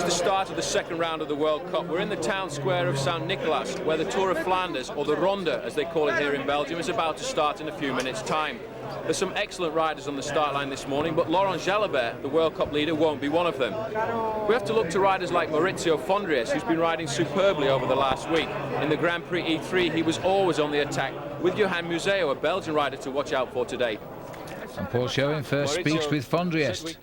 the start of the second round of the World Cup. We're in the town square of Saint Nicolas, where the Tour of Flanders, or the Ronde as they call it here in Belgium, is about to start in a few minutes' time. There's some excellent riders on the start line this morning, but Laurent Jalabert, the World Cup leader, won't be one of them. We have to look to riders like Maurizio Fondries, who's been riding superbly over the last week. In the Grand Prix E3, he was always on the attack, with Johan Museo, a Belgian rider to watch out for today. And Paul Schoen first speaks with Fondries.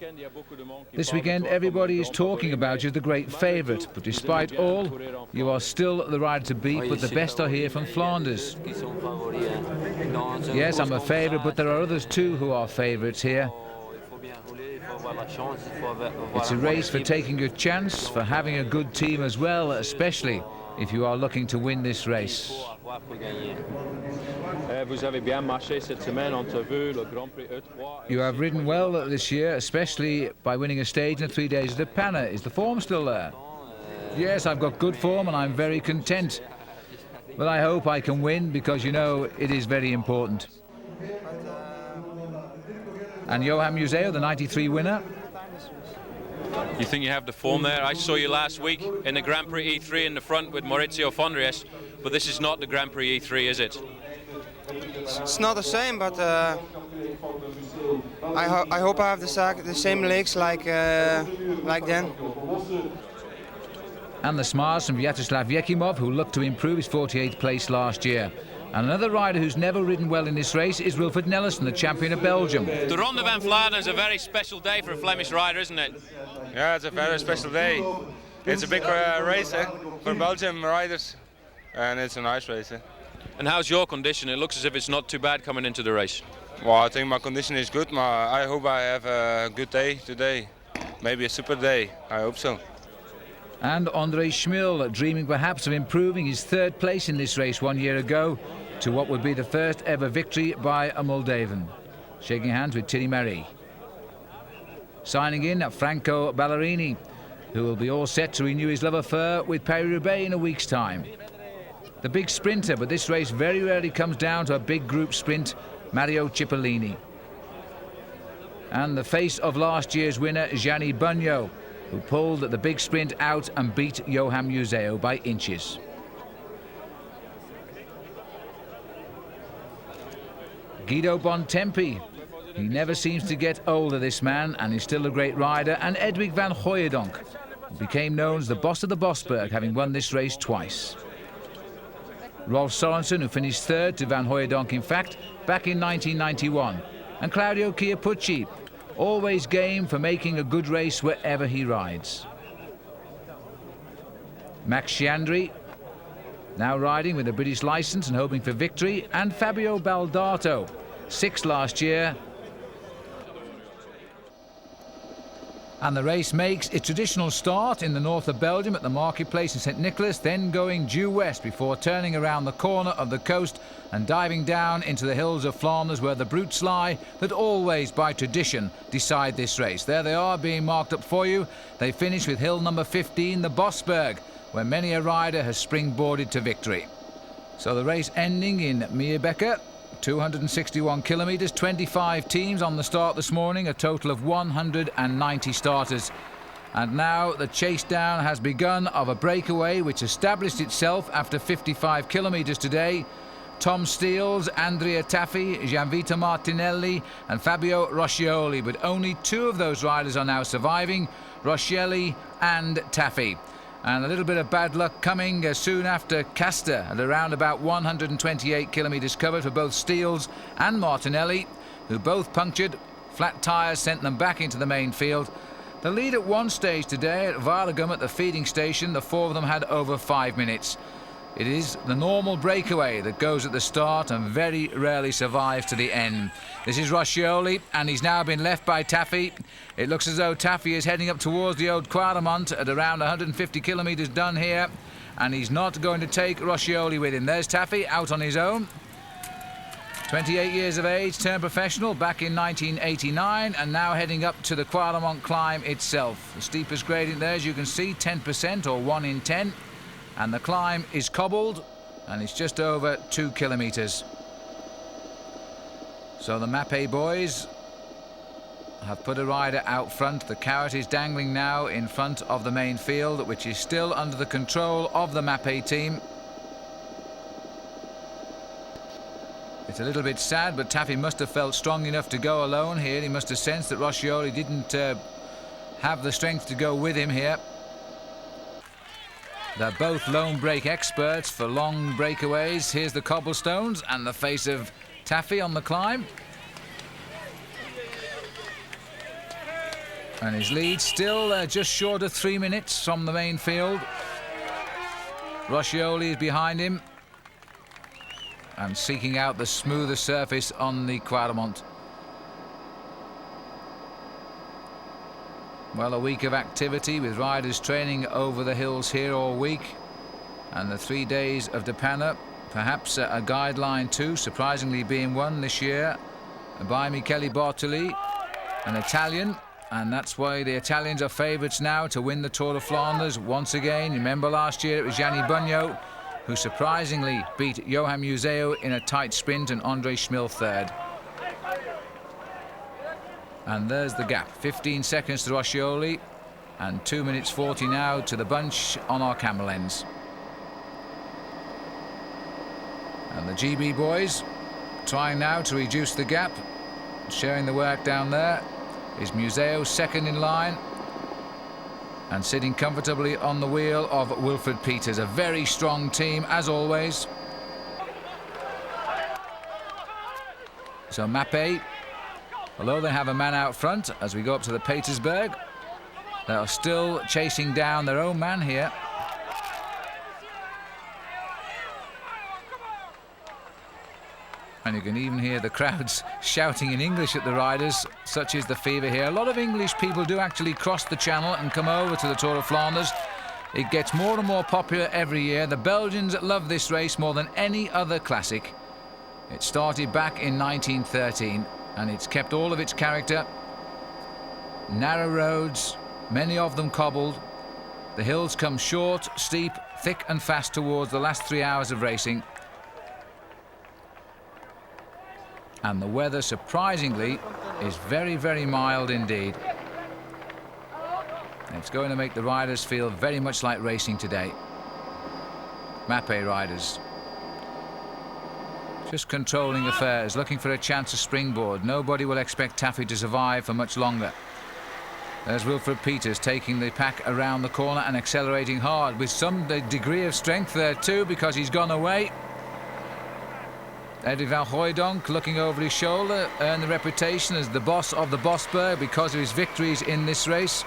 This weekend everybody is talking about you, the great favourite, but despite all, you are still the rider to beat, but the best are here from Flanders. Yes, I'm a favourite, but there are others too who are favourites here. It's a race for taking your chance, for having a good team as well, especially if you are looking to win this race. You have ridden well this year, especially by winning a stage in the 3 days of the Panna. Is the form still there? Yes, I've got good form and I'm very content. But I hope I can win because, you know, it is very important. And Johan Museo, the 93 winner. You think you have the form there? I saw you last week in the Grand Prix E3 in the front with Maurizio Fondries, but this is not the Grand Prix E3, is it? It's not the same, but I hope I have the same legs like then. And the smiles from Vyacheslav Yekimov, who looked to improve his 48th place last year. And another rider who's never ridden well in this race is Wilfred Nellison, the champion of Belgium. The Ronde van Vlaanderen is a very special day for a Flemish rider, isn't it? Yeah, it's a very special day. It's a big race for Belgium riders, and it's a nice race. And how's your condition? It looks as if it's not too bad coming into the race. Well, I think my condition is good. I hope I have a good day today. Maybe a super day. I hope so. And André Schmil, dreaming perhaps of improving his third place in this race 1 year ago to what would be the first ever victory by a Moldavan. Shaking hands with Thierry Marie. Signing in Franco Ballerini, who will be all set to renew his love affair with Paris-Roubaix in a week's time. The big sprinter, but this race very rarely comes down to a big group sprint, Mario Cipollini. And the face of last year's winner, Gianni Bugno, who pulled the big sprint out and beat Johan Museo by inches. Guido Bontempi, he never seems to get older, this man, and he's still a great rider. And Edwig van Hooijdonk, who became known as the boss of the Bosberg, having won this race twice. Rolf Sorensen, who finished third to Van Hooijdonk, in fact, back in 1991. And Claudio Chiappucci, always game for making a good race wherever he rides. Max Sciandri, now riding with a British licence and hoping for victory. And Fabio Baldato, sixth last year. And the race makes its traditional start in the north of Belgium at the marketplace in St. Nicholas, then going due west before turning around the corner of the coast and diving down into the hills of Flanders, where the brutes lie that always, by tradition, decide this race. There they are, being marked up for you. They finish with hill number 15, the Bosberg, where many a rider has springboarded to victory. So the race ending in Meerbeke. 261 kilometres, 25 teams on the start this morning, a total of 190 starters. And now the chase down has begun of a breakaway which established itself after 55 kilometres today. Tom Steels, Andrea Taffi, Gianvito Martinelli and Fabio Roscioli, but only two of those riders are now surviving, Roscioli and Taffi. And a little bit of bad luck coming soon after Castor at around about 128 kilometres covered for both Steels and Martinelli, who both punctured. Flat tyres sent them back into the main field. The lead at one stage today at Waregem at the feeding station, the four of them had over 5 minutes. It is the normal breakaway that goes at the start and very rarely survives to the end. This is Roscioli, and he's now been left by Taffi. It looks as though Taffi is heading up towards the Old Quaremont at around 150 kilometres done here, and he's not going to take Roscioli with him. There's Taffi out on his own. 28 years of age, turned professional back in 1989, and now heading up to the Quaremont climb itself. The steepest gradient there, as you can see, 10% or 1 in 10. And the climb is cobbled, and it's just over 2 kilometres. So the Mappe boys have put a rider out front. The carrot is dangling now in front of the main field, which is still under the control of the Mapei team. It's a little bit sad, but Taffy must have felt strong enough to go alone here. He must have sensed that Roscioli didn't have the strength to go with him here. They're both lone break experts for long breakaways. Here's the cobblestones and the face of Taffy on the climb. And his lead still just short of 3 minutes from the main field. Roscioli is behind him and seeking out the smoother surface on the Quaremont. Well, a week of activity with riders training over the hills here all week, and the 3 days of De Panne, perhaps a guideline too, surprisingly being won this year by Michele Bartoli, an Italian, and that's why the Italians are favourites now to win the Tour of Flanders once again. Remember last year it was Gianni Bugno who surprisingly beat Johan Museo in a tight sprint, and Andre Schmil third. And there's the gap, 15 seconds to Roscioli and 2 minutes 40 now to the bunch on our camera lens. And the GB boys trying now to reduce the gap. Sharing the work down there is Museo, second in line, and sitting comfortably on the wheel of Wilfred Peters. A very strong team as always. So Mapei, although they have a man out front as we go up to the Petersberg, they are still chasing down their own man here. And you can even hear the crowds shouting in English at the riders. Such is the fever here. A lot of English people do actually cross the channel and come over to the Tour of Flanders. It gets more and more popular every year. The Belgians love this race more than any other classic. It started back in 1913 and it's kept all of its character. Narrow roads, many of them cobbled. The hills come short, steep, thick and fast towards the last 3 hours of racing. And the weather, surprisingly, is very, very mild indeed. It's going to make the riders feel very much like racing today. Mapei riders just controlling affairs, looking for a chance to springboard. Nobody will expect Taffy to survive for much longer. There's Wilfred Peters taking the pack around the corner and accelerating hard with some degree of strength there too, because he's gone away. Eddy van Hooijdonk, looking over his shoulder, earned the reputation as the boss of the Bosberg because of his victories in this race.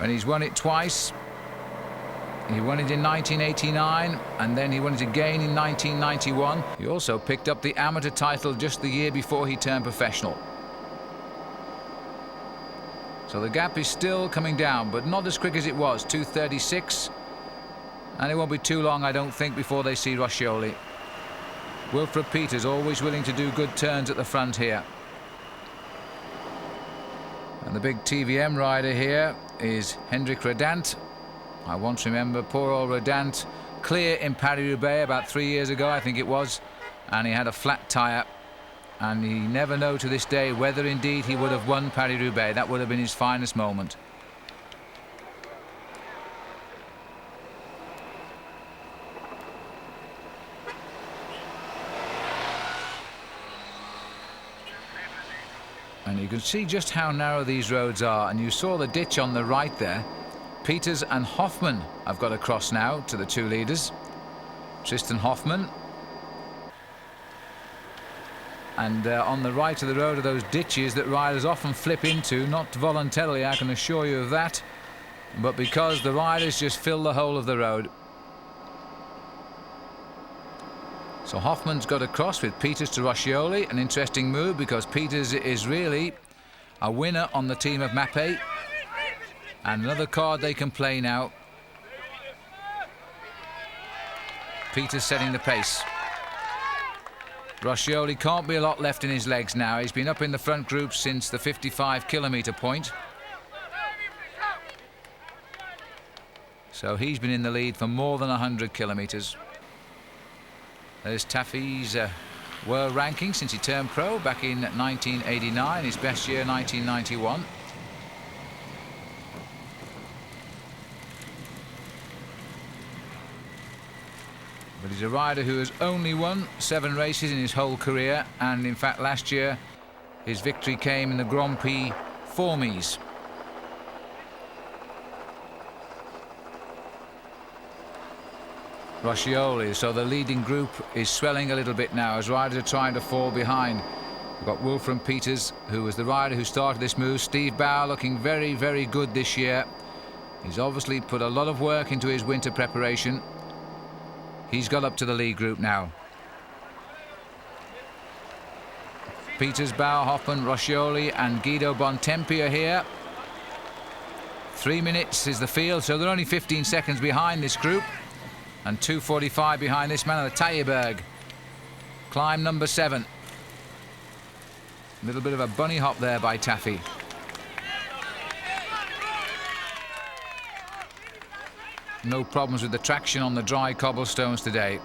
And he's won it twice. He won it in 1989 and then he won it again in 1991. He also picked up the amateur title just the year before he turned professional. So the gap is still coming down, but not as quick as it was. 2:36, and it won't be too long, I don't think, before they see Roscioli. Wilfred Peters always willing to do good turns at the front here. And the big TVM rider here is Hendrik Redant. I once remember poor old Redant clear in Paris-Roubaix about 3 years ago, I think it was, and he had a flat tyre, and he never know to this day whether indeed he would have won Paris-Roubaix. That would have been his finest moment. And you can see just how narrow these roads are, and you saw the ditch on the right there. Peters and Hoffman have got across now to the two leaders. Tristan Hoffman. And on the right of the road are those ditches that riders often flip into, not voluntarily, I can assure you of that, but because the riders just fill the whole of the road. So Hoffman's got across with Peters to Roscioli, an interesting move because Peters is really a winner on the team of Mapei. And another card they can play now. Peters setting the pace. Roscioli can't be a lot left in his legs now. He's been up in the front group since the 55-kilometre point. So he's been in the lead for more than 100 kilometres. There's Taffy's world ranking since he turned pro back in 1989, his best year 1991. But he's a rider who has only won 7 races in his whole career, and in fact last year his victory came in the Grand Prix Formies. Roscioli, so the leading group is swelling a little bit now as riders are trying to fall behind. We've got Wolfram Peters, who was the rider who started this move. Steve Bauer looking very, very good this year. He's obviously put a lot of work into his winter preparation. He's got up to the lead group now. Peters, Bauer, Hoffman, Roscioli and Guido Bontempi are here. 3 minutes is the field, so they're only 15 seconds behind this group. And 2:45 behind this man at the Tailleberg. Climb number 7. A little bit of a bunny hop there by Taffy. No problems with the traction on the dry cobblestones today.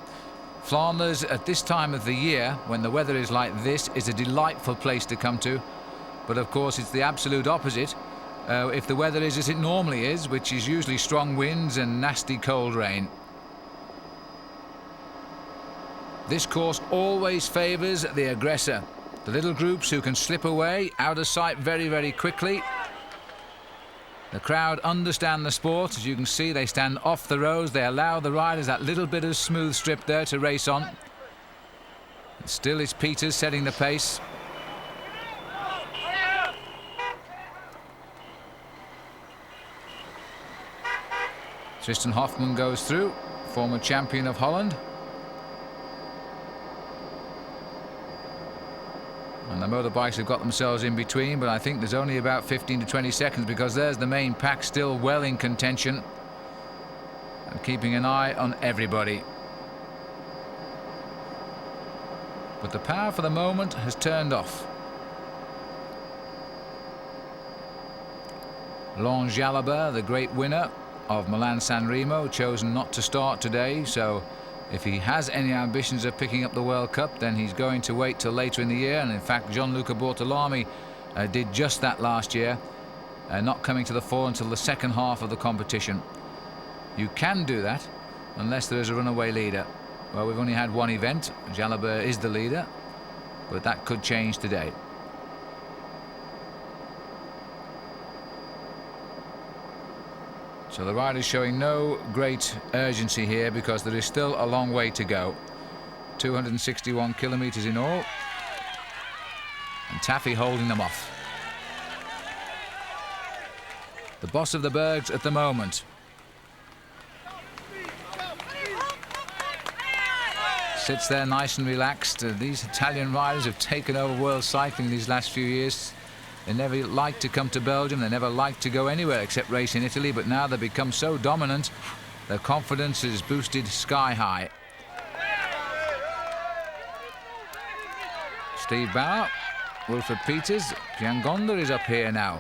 Flanders at this time of the year, when the weather is like this, is a delightful place to come to. But of course it's the absolute opposite if the weather is as it normally is, which is usually strong winds and nasty cold rain. This course always favours the aggressor. The little groups who can slip away out of sight very, very quickly. The crowd understand the sport. As you can see, they stand off the roads. They allow the riders that little bit of smooth strip there to race on. And still it's Peters setting the pace. Tristan Hoffman goes through, former champion of Holland. And the motorbikes have got themselves in between, but I think there's only about 15 to 20 seconds because there's the main pack still well in contention and keeping an eye on everybody. But the power for the moment has turned off. Laine Jalabert, the great winner of Milan-San Remo, chosen not to start today, so if he has any ambitions of picking up the World Cup, then he's going to wait till later in the year. And in fact, Gianluca Bortolami did just that last year, not coming to the fore until the second half of the competition. You can do that unless there is a runaway leader. Well, we've only had one event. Jalabert is the leader, but that could change today. So the rider's showing no great urgency here because there is still a long way to go. 261 kilometres in all. And Taffy holding them off. The boss of the Bergs at the moment. Sits there nice and relaxed. These Italian riders have taken over world cycling these last few years. They never liked to come to Belgium, they never liked to go anywhere except race in Italy, but now they've become so dominant, their confidence is boosted sky high. Steve Bauer, Wilfred Peters, Piangonda is up here now.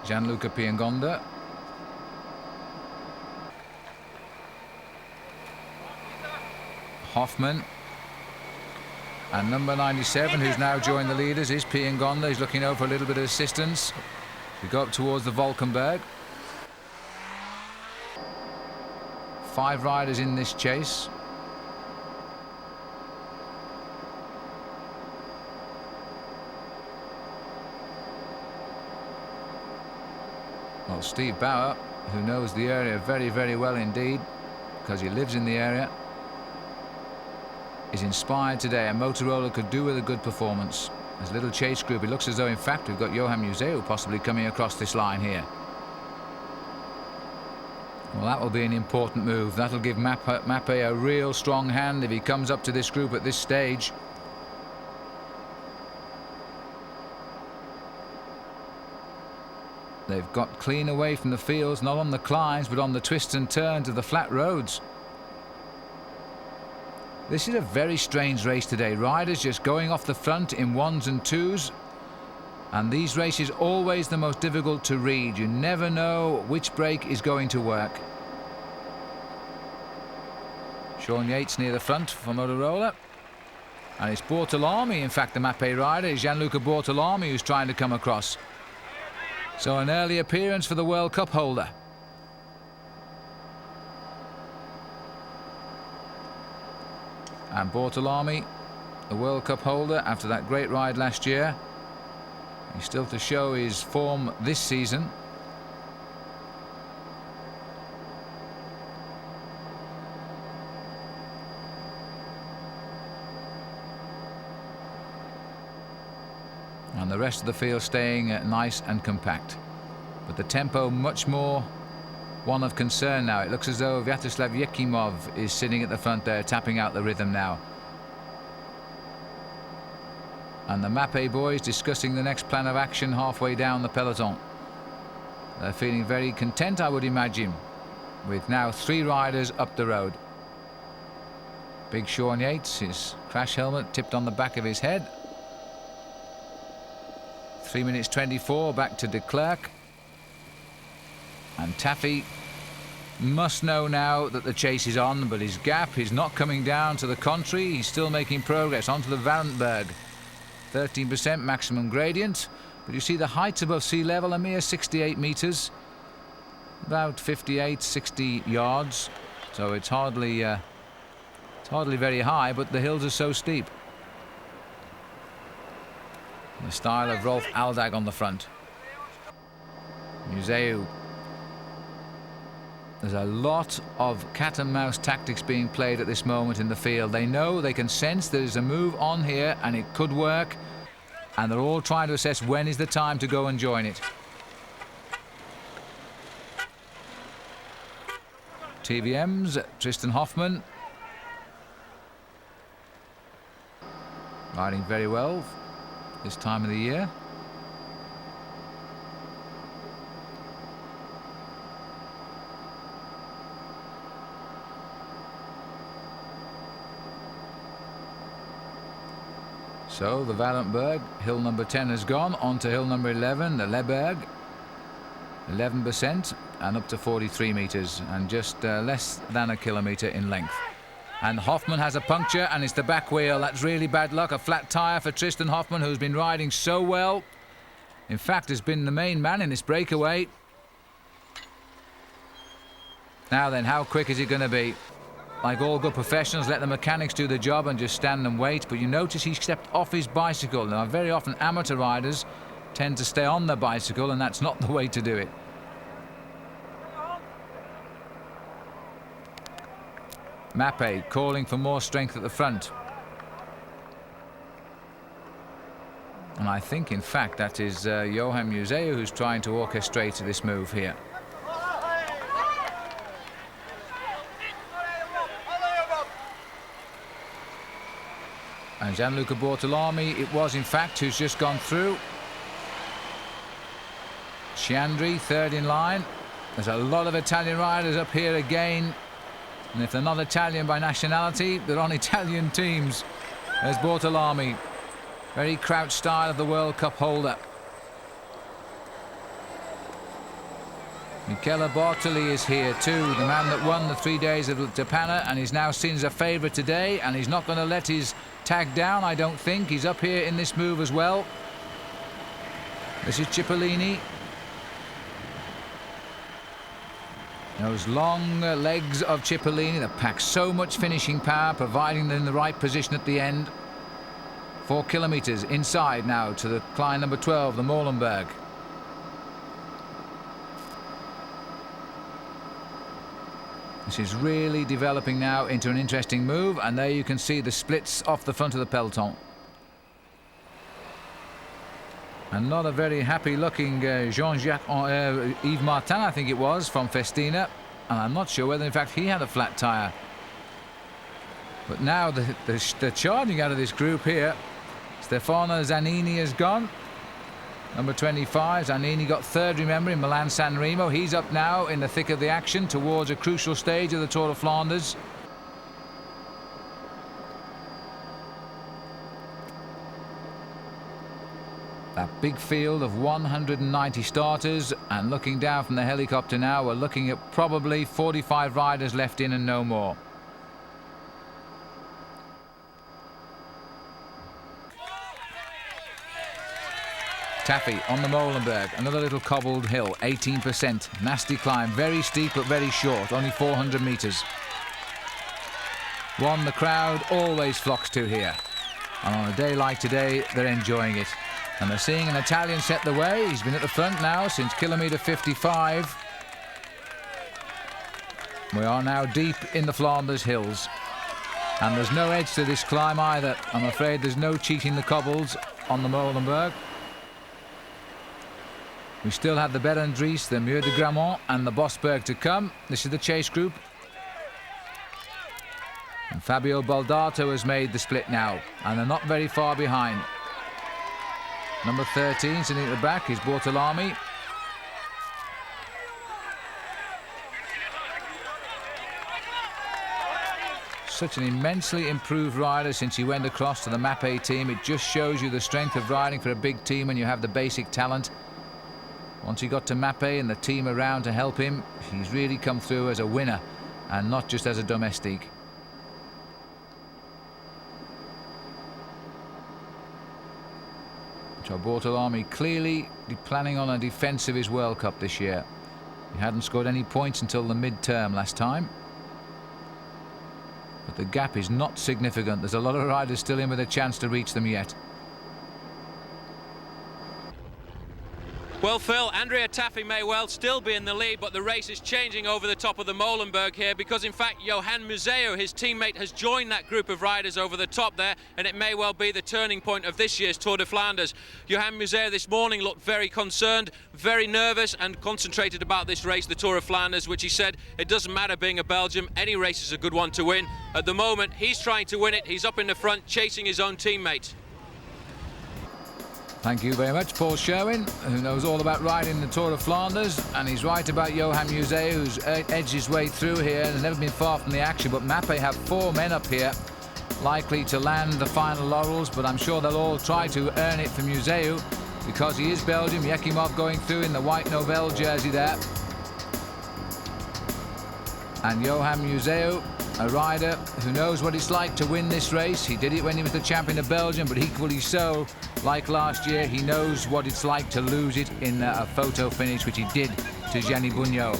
Gianluca Piangonda. Hoffman. And number 97, who's now joined the leaders, is Piangonda. He's looking over for a little bit of assistance. We go up towards the Valkenberg. 5 riders in this chase. Well, Steve Bauer, who knows the area very, very well indeed, because he lives in the area, is inspired today. A Motorola could do with a good performance. There's a little chase group. It looks as though, in fact, we've got Johan Museu possibly coming across this line here. Well, that will be an important move. That'll give Mappe a real strong hand if he comes up to this group at this stage. They've got clean away from the fields, not on the climbs, but on the twists and turns of the flat roads. This is a very strange race today. Riders just going off the front in 1s and 2s. And these races always the most difficult to read. You never know which brake is going to work. Sean Yates near the front for Motorola. And it's Bortolami, in fact, the Mapei rider. It's Gianluca Bortolami who's trying to come across. So an early appearance for the World Cup holder. And Bortolami, the World Cup holder, after that great ride last year. He's still to show his form this season. And the rest of the field staying nice and compact. But the tempo much more one of concern now. It looks as though Vyacheslav Yekimov is sitting at the front there, tapping out the rhythm now. And the Mapei boys discussing the next plan of action halfway down the peloton. They're feeling very content, I would imagine, with now 3 riders up the road. Big Sean Yates, his crash helmet tipped on the back of his head. 3 minutes 24, back to de Klerk. And Taffy must know now that the chase is on, but his gap is not coming down. To the contrary, he's still making progress onto the Vandenberg. 13% maximum gradient, but you see the heights above sea level, a mere 68 meters, about 58, 60 yards. So it's hardly very high, but the hills are so steep. The style of Rolf Aldag on the front. Museu. There's a lot of cat and mouse tactics being played at this moment in the field. They know, they can sense there's a move on here and it could work, and they're all trying to assess when is the time to go and join it. TVM's Tristan Hoffmann riding very well this time of the year. So the Valenberg, hill number 10 has gone, on to hill number 11, the Leberg, 11% and up to 43 meters and just less than a kilometer in length. And Hoffmann has a puncture and it's the back wheel. That's really bad luck. A flat tyre for Tristan Hoffmann, who's been riding so well. In fact, has been the main man in this breakaway. Now then, how quick is it going to be? Like all good professionals, let the mechanics do the job and just stand and wait. But you notice he stepped off his bicycle. Now, very often amateur riders tend to stay on their bicycle, and that's not the way to do it. Mapei calling for more strength at the front. And I think, in fact, that is Johan Museu who's trying to orchestrate this move here. And Gianluca Bortolami, it was in fact, who's just gone through. Chiandri, third in line. There's a lot of Italian riders up here again. And if they're not Italian by nationality, they're on Italian teams. There's Bortolami. Very crouched style of the World Cup holder. Michele Bartoli is here too, the man that won the 3 days of Depana and is now seen as a favourite today, and he's not going to let his tag down, I don't think. He's up here in this move as well. This is Cipollini. Those long legs of Cipollini that pack so much finishing power, providing them in the right position at the end. 4 kilometres inside now to the climb number 12, the Molenberg. This is really developing now into an interesting move, and there you can see the splits off the front of the peloton. And not a very happy looking Jean-Jacques Yves Martin, I think it was, from Festina, and I'm not sure whether in fact he had a flat tyre. But now they're charging out of this group here. Stefano Zanini has gone. Number 25, Zanini got third, remember, in Milan-San Remo. He's up now in the thick of the action towards a crucial stage of the Tour of Flanders. That big field of 190 starters, and looking down from the helicopter now, we're looking at probably 45 riders left in and no more. Taffy on the Molenberg, another little cobbled hill, 18%. Nasty climb, very steep but very short, only 400 metres. One the crowd always flocks to here. And on a day like today, they're enjoying it. And they're seeing an Italian set the way. He's been at the front now since kilometre 55. We are now deep in the Flanders hills. And there's no edge to this climb either. I'm afraid there's no cheating the cobbles on the Molenberg. We still have the Berendries, the Muur de Grammont and the Bosberg to come. This is the chase group. And Fabio Baldato has made the split now, and they're not very far behind. Number 13 sitting at the back is Bortolami. Such an immensely improved rider since he went across to the Mapei team. It just shows you the strength of riding for a big team when you have the basic talent. Once he got to Mapei and the team around to help him, he's really come through as a winner and not just as a domestique. So Bortolami clearly planning on a defence of his World Cup this year. He hadn't scored any points until the mid-term last time. But the gap is not significant. There's a lot of riders still in with a chance to reach them yet. Well, Phil, Andrea Taffy may well still be in the lead, but the race is changing over the top of the Molenberg here because, in fact, Johan Museeuw, his teammate, has joined that group of riders over the top there, and it may well be the turning point of this year's Tour de Flanders. Johan Museeuw this morning looked very concerned, very nervous and concentrated about this race, the Tour of Flanders, which he said it doesn't matter being a Belgian, any race is a good one to win. At the moment, he's trying to win it. He's up in the front, chasing his own teammate. Thank you very much, Paul Sherwin, who knows all about riding the Tour of Flanders, and he's right about Johan Museeuw, who's edged his way through here and has never been far from the action. But Mapei have 4 men up here likely to land the final laurels, but I'm sure they'll all try to earn it for Museeuw because he is Belgium. Yekimov going through in the white Novell jersey there. And Johan Museeuw, a rider who knows what it's like to win this race. He did it when he was the champion of Belgium, but equally so, like last year, he knows what it's like to lose it in a photo finish, which he did to Gianni Bugno.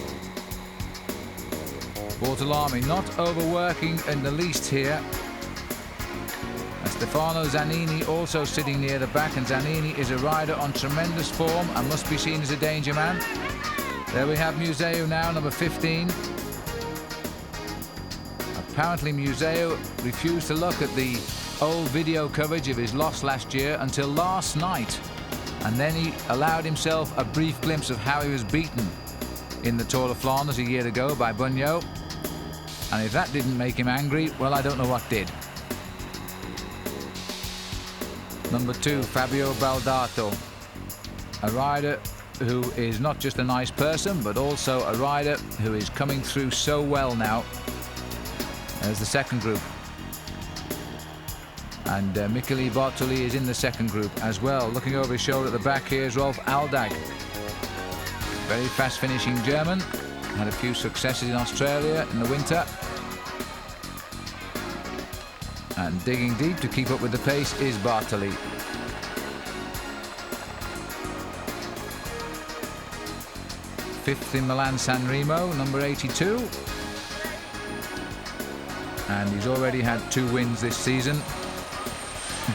Bortolami not overworking in the least here. Stefano Zanini also sitting near the back, and Zanini is a rider on tremendous form and must be seen as a danger man. There we have Museeuw now, number 15. Apparently Museeuw refused to look at the old video coverage of his loss last year until last night, and then he allowed himself a brief glimpse of how he was beaten in the Tour of Flanders a year ago by Bugno, and if that didn't make him angry, well, I don't know what did. Number 2, Fabio Baldato, a rider who is not just a nice person but also a rider who is coming through so well now. There's the second group. And Michele Bartoli is in the second group as well. Looking over his shoulder at the back here is Rolf Aldag. Very fast finishing German. Had a few successes in Australia in the winter. And digging deep to keep up with the pace is Bartoli. Fifth in Milan-San Remo, number 82. And he's already had 2 wins this season,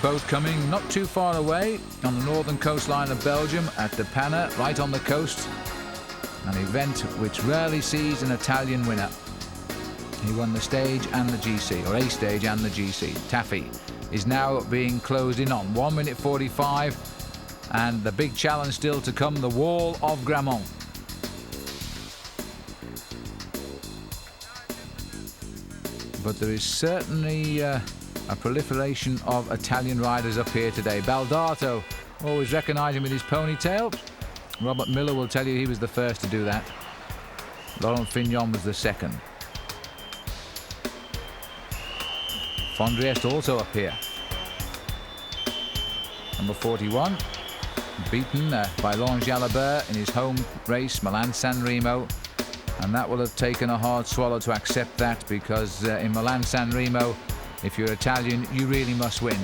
both coming not too far away on the northern coastline of Belgium at De Panne, right on the coast, an event which rarely sees an Italian winner. He won the stage and the GC, or a stage and the GC. Taffy is now being closed in on 1 minute 45, and the big challenge still to come, the Wall of Grammont. But there is certainly a proliferation of Italian riders up here today. Baldato, always recognise him with his ponytail. Robert Miller will tell you he was the first to do that. Laurent Fignon was the second. Fondriest also up here. Number 41, beaten by Laurent Jalabert in his home race, Milan-San Remo. And that will have taken a hard swallow to accept that, because in Milan-San Remo, if you're Italian, you really must win.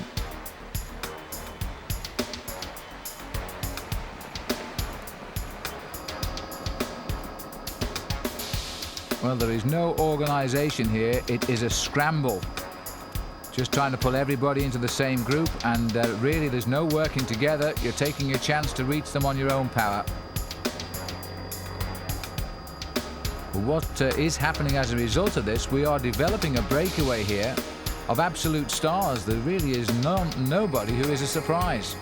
Well, there is no organisation here. It is a scramble. Just trying to pull everybody into the same group, and really there's no working together. You're taking your chance to reach them on your own power. But what is happening as a result of this, we are developing a breakaway here of absolute stars. There really is nobody who is a surprise.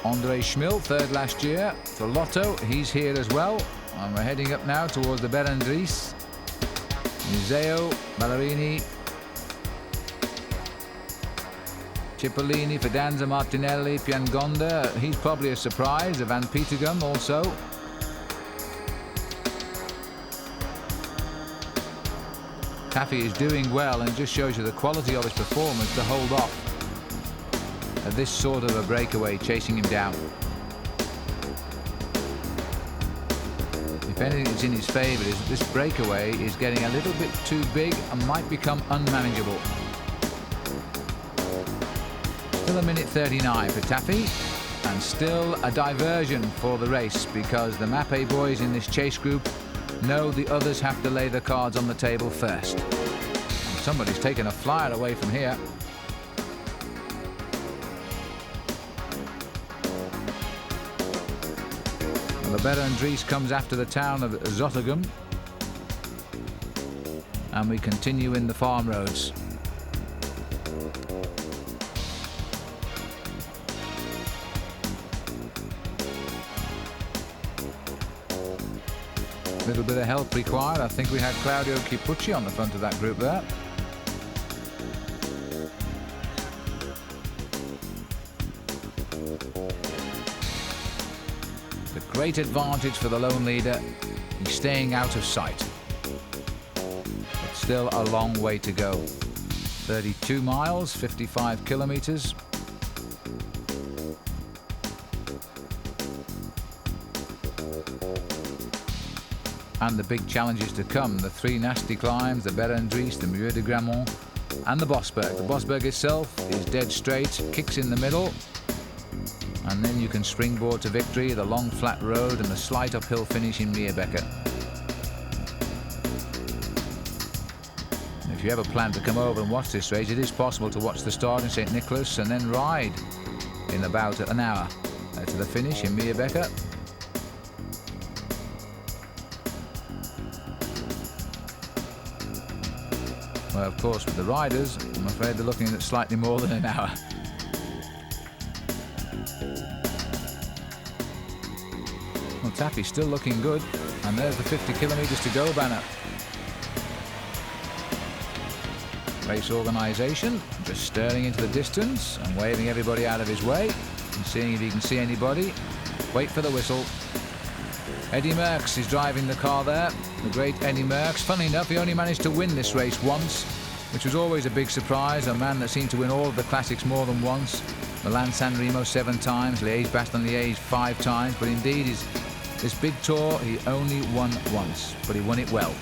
Andre Schmil, third last year for Lotto, he's here as well. And we're heading up now towards the Berendries. Museo, Ballerini, Cipollini, Fidanza, Martinelli, Piangonda. He's probably a surprise. Van Petergem also. Taffy is doing well, and it just shows you the quality of his performance to hold off at this sort of a breakaway, chasing him down. If anything that's in his favour is that this breakaway is getting a little bit too big and might become unmanageable. Still a minute 39 for Taffy, and still a diversion for the race, because the Mappe boys in this chase group know the others have to lay the cards on the table first. And somebody's taken a flyer away from here. The Berendries comes after the town of Zottegem, and we continue in the farm roads. A little bit of help required. I think we had Claudio Chipucci on the front of that group there. Great advantage for the lone leader. He's staying out of sight. But still a long way to go. 32 miles, 55 kilometers. And the big challenges to come. The three nasty climbs, the Berendries, the Muur de Grammont, and the Bosberg. The Bosberg itself is dead straight, kicks in the middle. And then you can springboard to victory, the long flat road and the slight uphill finish in Meerbecker. If you ever plan to come over and watch this race, it is possible to watch the start in St. Nicholas and then ride in about an hour to the finish in Meerbecker. Well, of course, with the riders, I'm afraid they're looking at slightly more than an hour. Well, Taffy's still looking good, and there's the 50 kilometres to go banner. Race organisation just staring into the distance and waving everybody out of his way and seeing if he can see anybody. Wait for the whistle. Eddy Merckx is driving the car there, the great Eddy Merckx. Funny enough, he only managed to win this race once, which was always a big surprise. A man that seemed to win all of the classics more than once. Milan-San Remo 7 times, Liège-Bastogne-Liège 5 times, but indeed this big tour he only won once, but he won it well.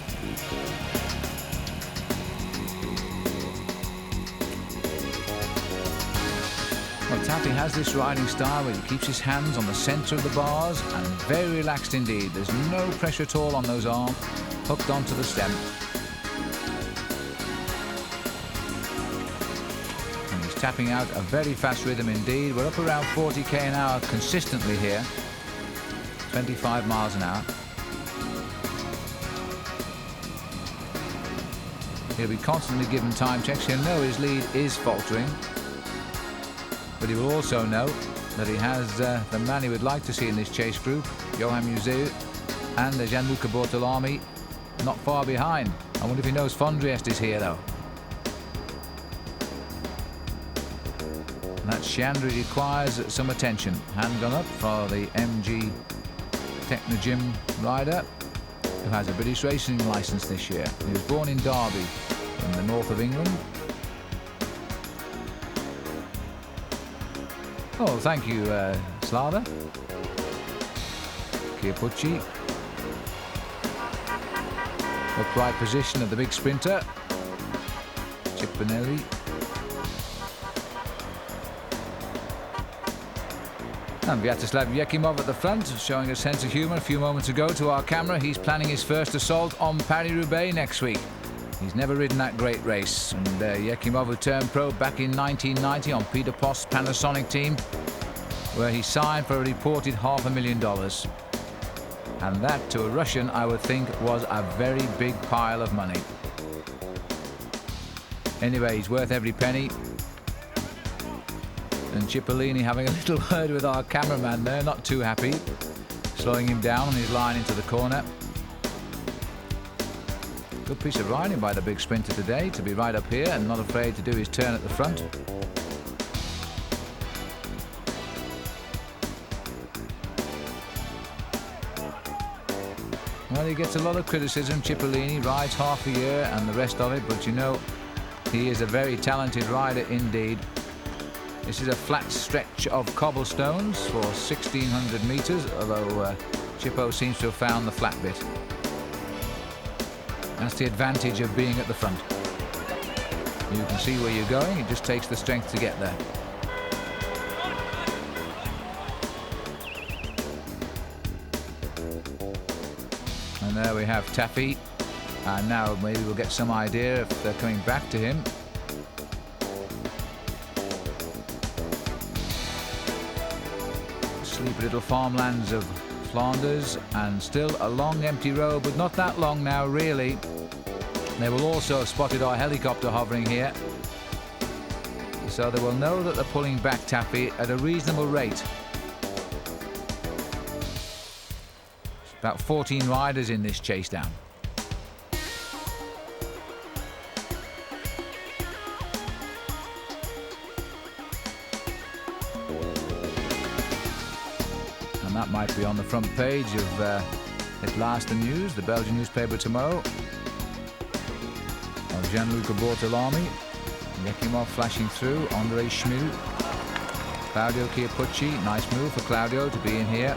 Well, Taffy has this riding style where he keeps his hands on the centre of the bars and very relaxed indeed. There's no pressure at all on those arms, hooked onto the stem. And he's tapping out a very fast rhythm indeed. We're up around 40 k an hour consistently here, 25 miles an hour. He'll be constantly given time checks. He'll know his lead is faltering. But he will also know that he has the man he would like to see in this chase group, Johan Museeuw and Gianluca Bortolami, not far behind. I wonder if he knows Fondriest is here though. And that Chandra requires some attention. Hand gone up for the MG Technogym rider, who has a British racing licence this year. He was born in Derby, in the north of England. Oh, thank you, Slava. Chiapucci. Upright position of the big sprinter. Cipollini. And Vyacheslav Yekimov at the front, showing a sense of humour a few moments ago to our camera. He's planning his first assault on Paris-Roubaix next week. He's never ridden that great race. And Yekimov, who turned pro back in 1990 on Peter Post's Panasonic team, where he signed for a reported $500,000. And that, to a Russian, I would think, was a very big pile of money. Anyway, he's worth every penny. And Cipollini having a little word with our cameraman there, not too happy, slowing him down on his line into the corner. Good piece of riding by the big sprinter today, to be right up here and not afraid to do his turn at the front. Well, he gets a lot of criticism, Cipollini, rides half a year and the rest of it, but you know, he is a very talented rider indeed. This is a flat stretch of cobblestones for 1,600 metres, although Chippo seems to have found the flat bit. That's the advantage of being at the front. You can see where you're going, it just takes the strength to get there. And there we have Taffy. And now maybe we'll get some idea if they're coming back to him. Sleepy little farmlands of Flanders, and still a long empty road, but not that long now really. They will also have spotted our helicopter hovering here, so they will know that they're pulling back Taffy at a reasonable rate. About 14 riders in this chase down. And that might be on the front page of Het Laatste Nieuws, the Belgian newspaper tomorrow. Of Gianluca Bortolami, Yekimov flashing through, André Schmil, Claudio Chiappucci. Nice move for Claudio to be in here.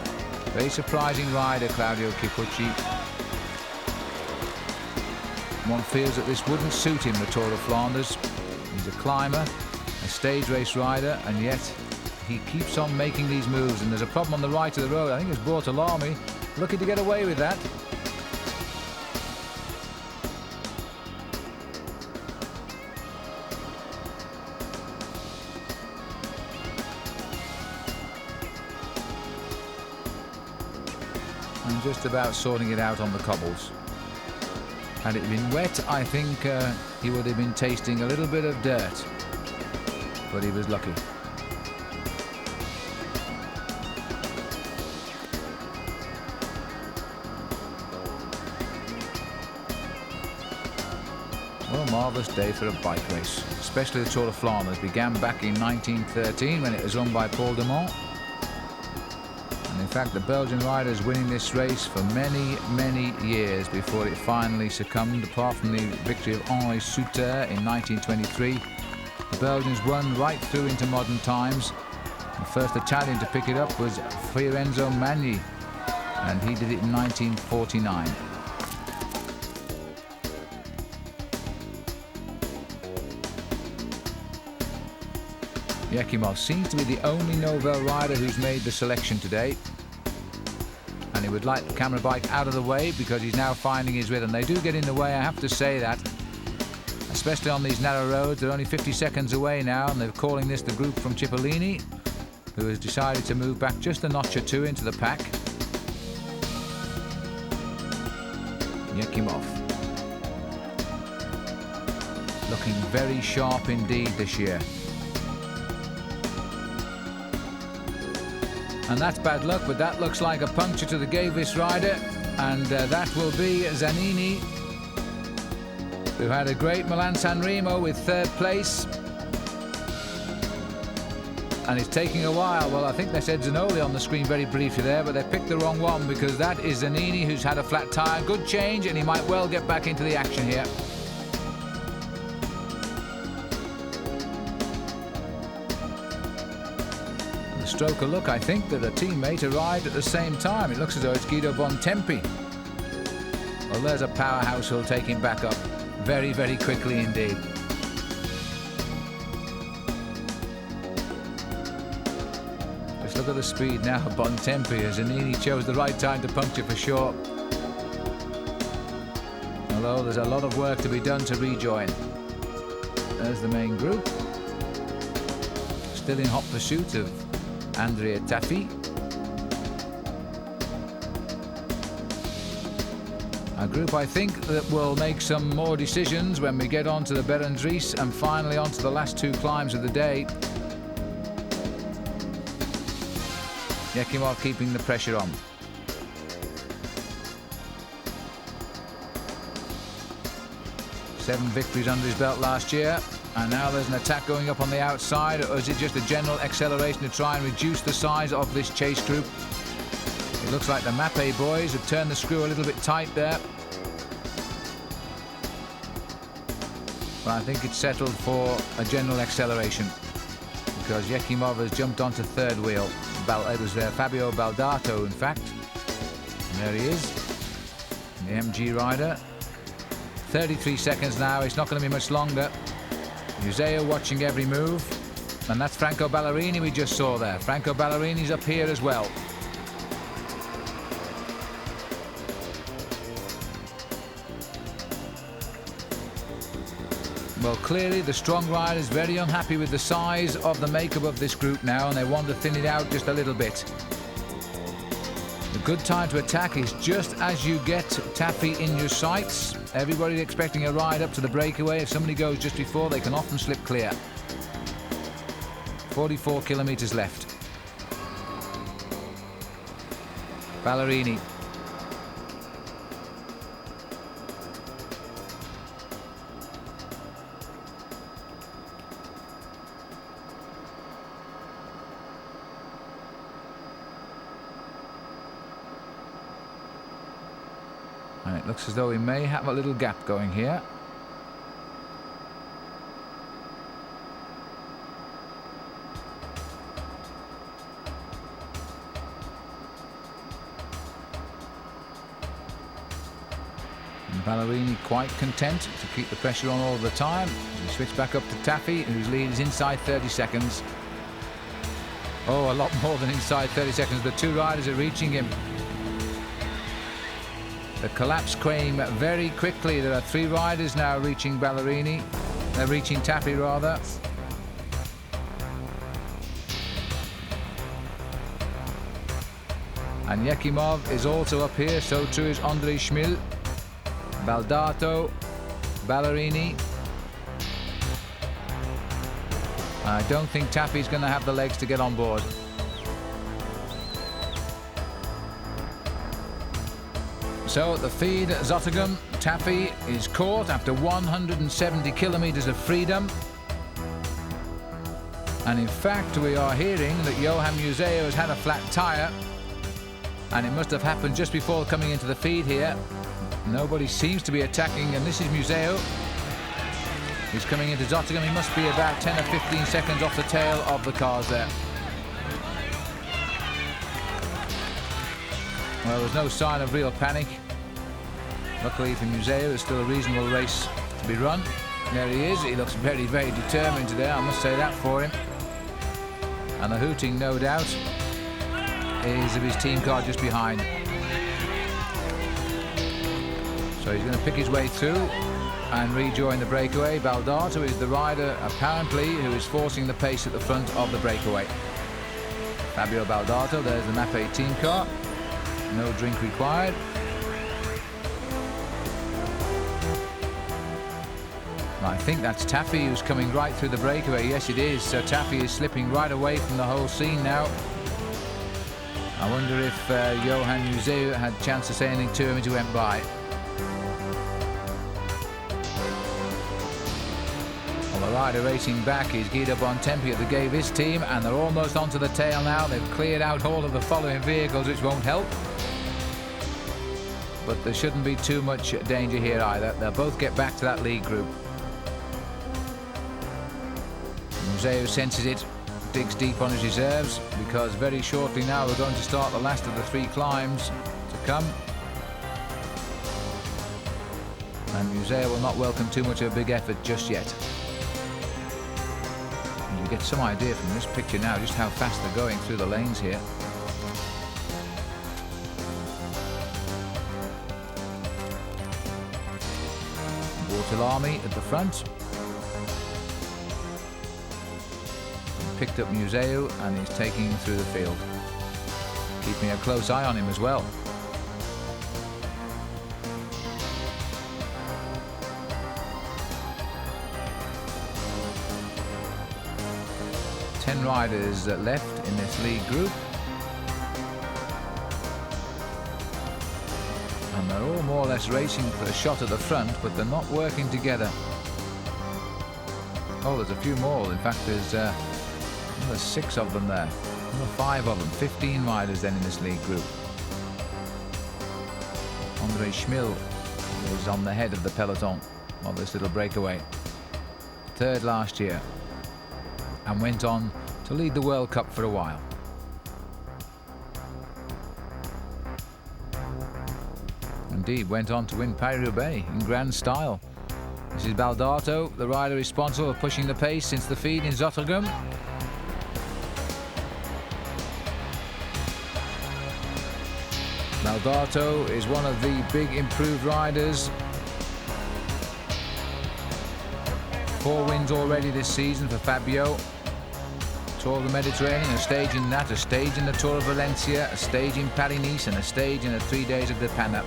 Very surprising rider, Claudio Chiappucci. One feels that this wouldn't suit him, the Tour of Flanders. He's a climber, a stage race rider, and yet he keeps on making these moves. And there's a problem on the right of the road. I think it's Bortolami looking to get away with that. And just about sorting it out on the cobbles. Had it been wet, I think he would have been tasting a little bit of dirt. But he was lucky. Well, a marvellous day for a bike race, especially the Tour of Flanders. Began back in 1913 when it was run by Paul de Man. And in fact, the Belgian riders winning this race for many, many years before it finally succumbed. Apart from the victory of Henri Souter in 1923, the Belgians won right through into modern times. The first Italian to pick it up was Fiorenzo Magni, and he did it in 1949. Yekimov seems to be the only Novell rider who's made the selection today. And he would like the camera bike out of the way because he's now finding his rhythm. They do get in the way, I have to say that. Especially on these narrow roads. They're only 50 seconds away now, and they're calling this the group from Cipollini, who has decided to move back just a notch or two into the pack. Yekimov. Looking very sharp indeed this year. And that's bad luck, but that looks like a puncture to the Gavis rider, and that will be Zanini, who had a great Milan-San Remo with third place. And it's taking a while. Well, I think they said Zanoli on the screen very briefly there, but they picked the wrong one because that is Zanini, who's had a flat tyre. Good change, and he might well get back into the action here. Stroke a look, I think, that a teammate arrived at the same time. It looks as though it's Guido Bontempi. Well, there's a powerhouse who'll take him back up very, very quickly indeed. Just Look at the speed now of Bontempi, as Zanini chose the right time to puncture for sure. Although there's a lot of work to be done to rejoin. There's the main group. Still in hot pursuit of Andrea Tafi. A group, I think, that will make some more decisions when we get on to the Berendries and finally on to the last two climbs of the day. Yekimov keeping the pressure on. Seven victories under his belt last year, and now there's an attack going up on the outside, or is it just a general acceleration to try and reduce the size of this chase group? It looks like the Mappe boys have turned the screw a little bit tight there. But I think it's settled for a general acceleration, because Yekimov has jumped onto third wheel. It was Fabio Baldato, in fact. And there he is, the MG rider. 33 seconds now, it's not going to be much longer. Museo watching every move. And that's Franco Ballerini we just saw there. Franco Ballerini's up here as well. Well, clearly the strong riders very unhappy with the size of the makeup of this group now, and they want to thin it out just a little bit. The good time to attack is just as you get Taffy in your sights. Everybody's expecting a ride up to the breakaway. If somebody goes just before, they can often slip clear. 44 kilometers left. Ballerini. And it looks as though we may have a little gap going here. And Ballerini quite content to keep the pressure on all the time. We switch back up to Taffy, whose lead is inside 30 seconds. Oh, a lot more than inside 30 seconds. The two riders are reaching him. The collapse came very quickly. There are three riders now reaching Ballerini. They're reaching Taffy, rather. And Yekimov is also up here, so too is André Schmil, Baldato, Ballerini. I don't think Taffy's going to have the legs to get on board. So at the feed at Zottegem, Taffy is caught after 170 kilometers of freedom. And in fact, we are hearing that Johan Museo has had a flat tyre, and it must have happened just before coming into the feed here. Nobody seems to be attacking, and this is Museo. He's coming into Zottegem. He must be about 10 or 15 seconds off the tail of the cars there. Well, there's no sign of real panic. Luckily for Museo, there's still a reasonable race to be run. There he is. He looks very, very determined today, I must say that for him. And the hooting, no doubt, is of his team car just behind. So he's going to pick his way through and rejoin the breakaway. Baldato is the rider, apparently, who is forcing the pace at the front of the breakaway. Fabio Baldato, there's the Mappe team car. No drink required. I think that's Taffy who's coming right through the breakaway. Yes, it is. So Taffy is slipping right away from the whole scene now. I wonder if Johan Museo had a chance to say anything to him as he went by. Well, the rider racing back is Guido Bontempi at the Gavis team, and they're almost onto the tail now. They've cleared out all of the following vehicles, which won't help. But there shouldn't be too much danger here either. They'll both get back to that lead group. Museo senses it, digs deep on his reserves, because very shortly now we're going to start the last of the three climbs to come. And Museo will not welcome too much of a big effort just yet. And you get some idea from this picture now just how fast they're going through the lanes here. Army at the front. Picked up Museu and he's taking him through the field. Keeping a close eye on him as well. Ten riders left in this lead group. And they're all more or less racing for a shot at the front, but they're not working together. Oh, there's a few more. In fact, there's 6 of them there. 5 of them. 15 riders then in this league group. Andre Schmil is on the head of the peloton of this little breakaway. 3rd last year. And went on to lead the World Cup for a while. Indeed, went on to win Paris-Roubaix in grand style. This is Baldato, the rider responsible for pushing the pace since the feed in Zottegem. Baldato is one of the big improved riders. 4 wins already this season for Fabio. Tour of the Mediterranean, a stage in that, a stage in the Tour of Valencia, a stage in Paris-Nice and a stage in the 3 days of the Panap.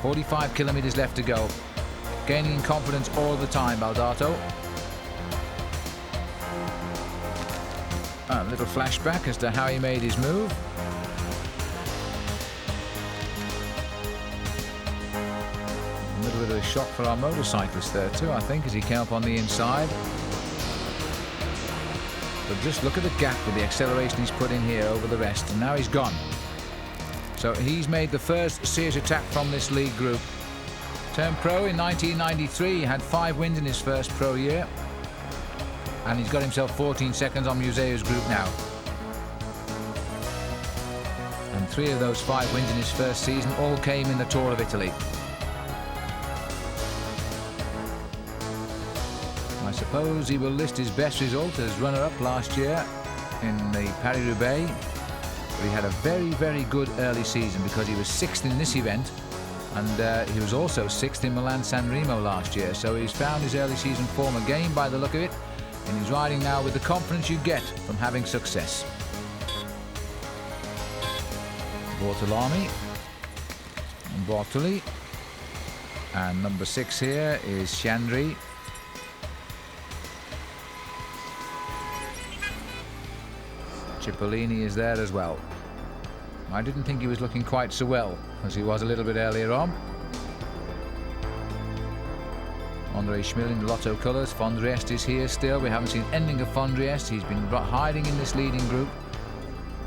45 kilometers left to go. Gaining in confidence all the time, Baldato. A little flashback as to how he made his move. A little bit of a shock for our motorcyclist there too, I think, as he came up on the inside. But just look at the gap with the acceleration he's put in here over the rest, and now he's gone. So he's made the first serious attack from this league group. Turned pro in 1993, had 5 wins in his first pro year. And he's got himself 14 seconds on Museu's group now. And 3 of those 5 wins in his first season all came in the Tour of Italy. I suppose he will list his best result as runner-up last year in the Paris-Roubaix. He had a very, very good early season because he was 6th in this event, and he was also 6th in Milan-San Remo last year. So he's found his early season form again by the look of it, and he's riding now with the confidence you get from having success. Bortolami and Bortoli, and number 6 here is Chandri. Cipollini is there as well. I didn't think he was looking quite so well as he was a little bit earlier on. Andre Schmil in the Lotto colours. Fondriest is here still. We haven't seen anything of Fondriest. He's been hiding in this leading group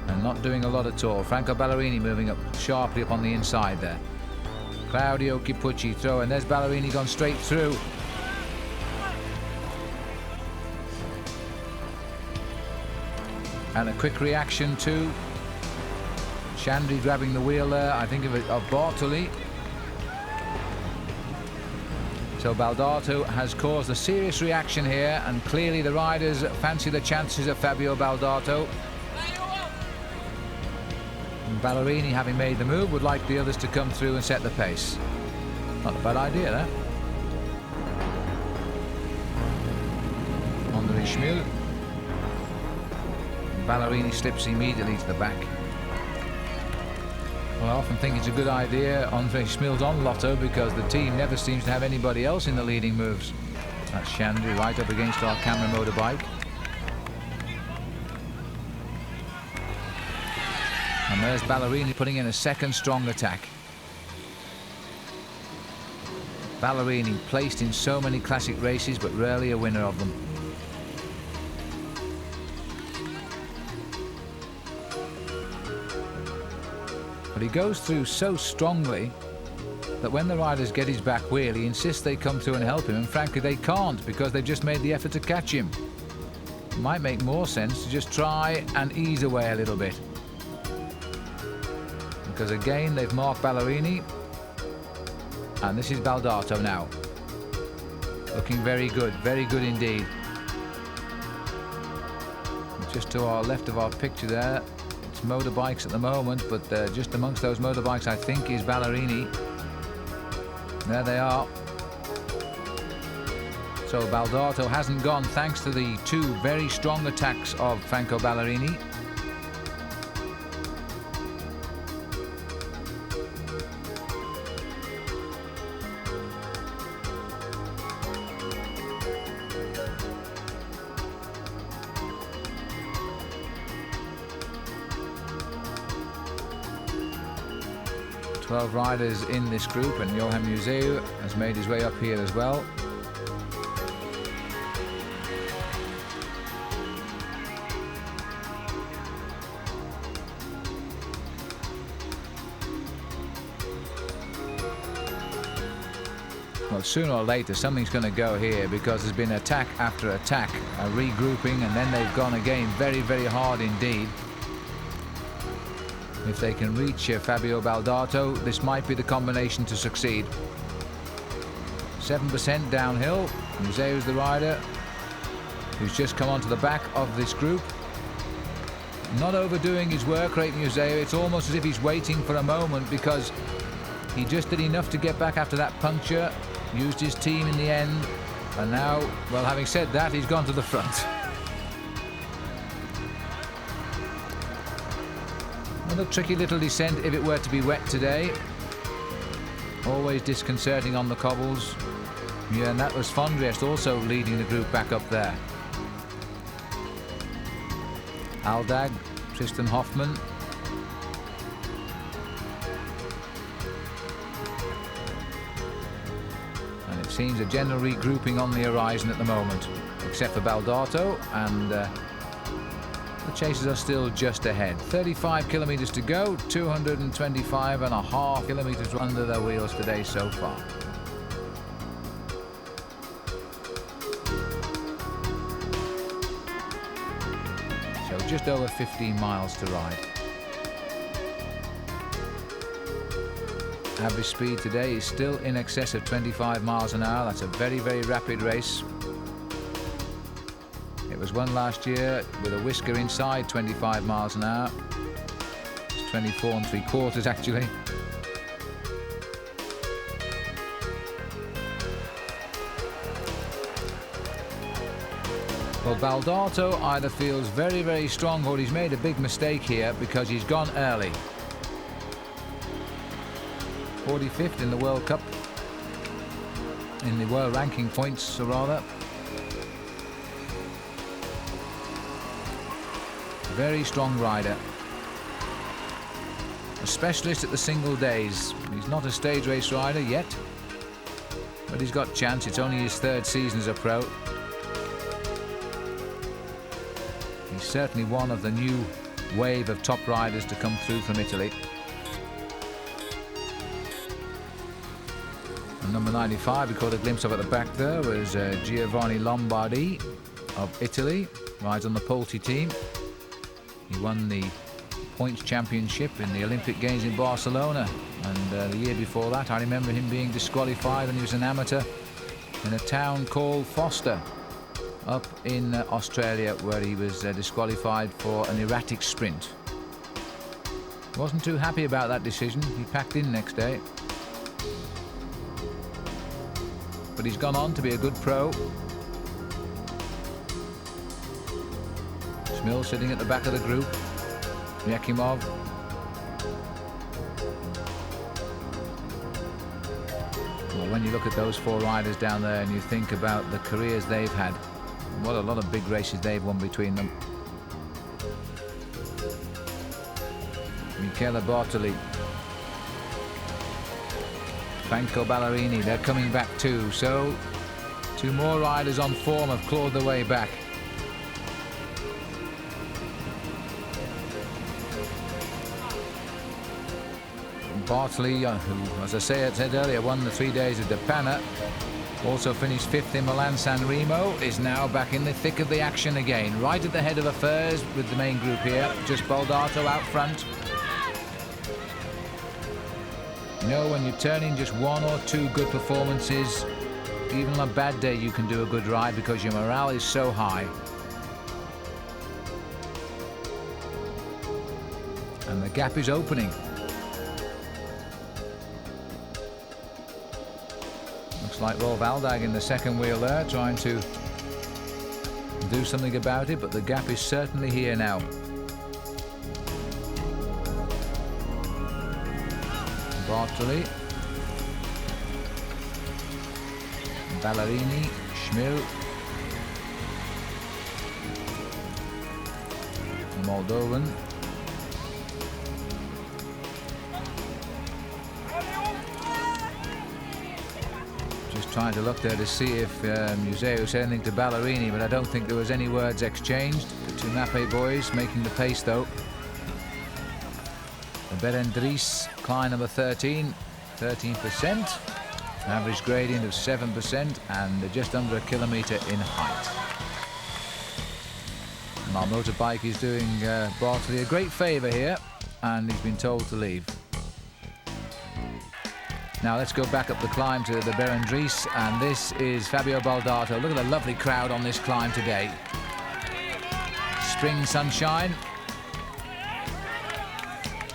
and not doing a lot at all. Franco Ballerini moving up sharply up on the inside there. Claudio Chipucci throw, and there's Ballerini gone straight through. And a quick reaction to Chandri grabbing the wheel there, I think of Bartoli. So Baldato has caused a serious reaction here, and clearly the riders fancy the chances of Fabio Baldato. And Ballerini, having made the move, would like the others to come through and set the pace. Not a bad idea, that. Andre Schmil. Ballerini slips immediately to the back. Well, I often think it's a good idea Andre Schmil's on Lotto because the team never seems to have anybody else in the leading moves. That's Chandri right up against our camera motorbike. And there's Ballerini putting in a second strong attack. Ballerini placed in so many classic races but rarely a winner of them. But he goes through so strongly that when the riders get his back wheel, he insists they come through and help him, and frankly they can't because they've just made the effort to catch him. It might make more sense to just try and ease away a little bit. Because again, they've marked Ballerini, and this is Baldato now. Looking very good indeed. Just to our left of our picture there, it's motorbikes at the moment, but just amongst those motorbikes I think is Ballerini. There they are. So Baldato hasn't gone thanks to the two very strong attacks of Franco Ballerini. Riders in this group, and Johan Museu has made his way up here as well. Well, sooner or later something's going to go here, because there's been attack after attack, a regrouping, and then they've gone again very, very hard indeed. If they can reach Fabio Baldato, this might be the combination to succeed. 7% downhill. Museu's the rider who's just come onto the back of this group. Not overdoing his work, Rate Museu. It's almost as if he's waiting for a moment, because he just did enough to get back after that puncture, used his team in the end, and now, well, having said that, he's gone to the front. Another tricky little descent if it were to be wet today. Always disconcerting on the cobbles. Yeah, and that was Fondrest also leading the group back up there. Aldag, Tristan Hoffman. And it seems a general regrouping on the horizon at the moment, except for Baldato, and the chasers are still just ahead. 35 kilometres to go, 225.5 kilometres under their wheels today so far. So just over 15 miles to ride. Average speed today is still in excess of 25 miles an hour. That's a very, very rapid race. It was won last year with a whisker inside 25 miles an hour. It's 24 3/4 actually. Well, Baldato either feels very, very strong, or he's made a big mistake here, because he's gone early. 45th in the World Cup, in the world ranking points, or rather. Very strong rider. A specialist at the single days. He's not a stage race rider yet, but he's got chance. It's only his third season as a pro. He's certainly one of the new wave of top riders to come through from Italy. And number 95, we caught a glimpse of at the back there, was Giovanni Lombardi of Italy. Rides on the Polti team. He won the points championship in the Olympic Games in Barcelona, and the year before that I remember him being disqualified when he was an amateur in a town called Foster up in Australia, where he was disqualified for an erratic sprint. Wasn't too happy about that decision. He packed in next day, but he's gone on to be a good pro. Mill sitting at the back of the group. Yakimov. Well, when you look at those four riders down there and you think about the careers they've had, what a lot of big races they've won between them. Michele Bartoli, Franco Ballerini, they're coming back too. So two more riders on form have clawed their way back. Bartoli, who, as I said earlier, won the 3 days of De Panna, also finished 5th in Milan-San Remo, is now back in the thick of the action again, right at the head of affairs with the main group here. Just Baldato out front. You know, when you turn in just one or two good performances, even on a bad day you can do a good ride, because your morale is so high. And the gap is opening. Looks like Rolf Aldag in the second wheel there, trying to do something about it, but the gap is certainly here now. Bartoli, Ballerini, Schmil, Moldovan. Just trying to look there to see if Museo said anything to Ballerini, but I don't think there was any words exchanged. The two Mappe boys making the pace though. The Berendries, Klein number 13, 13%. Average gradient of 7% and just under a kilometre in height. And our motorbike is doing Bartoli a great favour here, and he's been told to leave. Now let's go back up the climb to the Berendries, and this is Fabio Baldato. Look at the lovely crowd on this climb today. Spring sunshine.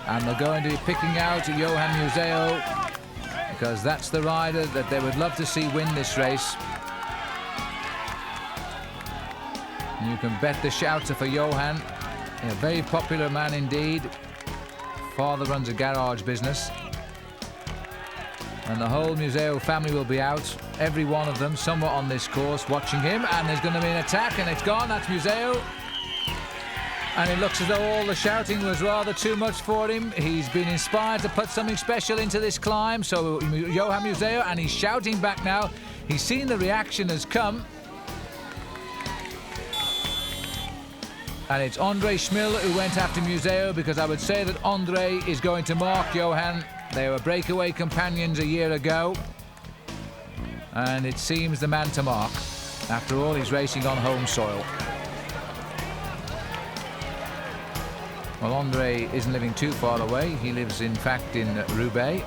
And they're going to be picking out Johan Museo, because that's the rider that they would love to see win this race. And you can bet the shouts are for Johan. A very popular man indeed. Father runs a garage business. And the whole Museo family will be out, every one of them, somewhat on this course, watching him. And there's going to be an attack, and it's gone. That's Museo. And it looks as though all the shouting was rather too much for him. He's been inspired to put something special into this climb. So Johan Museo, and he's shouting back now. He's seen the reaction has come. And it's Andre Schmil who went after Museo, because I would say that Andre is going to mark Johan. They were breakaway companions a year ago. And it seems the man to mark. After all, he's racing on home soil. Well, Andre isn't living too far away. He lives, in fact, in Roubaix.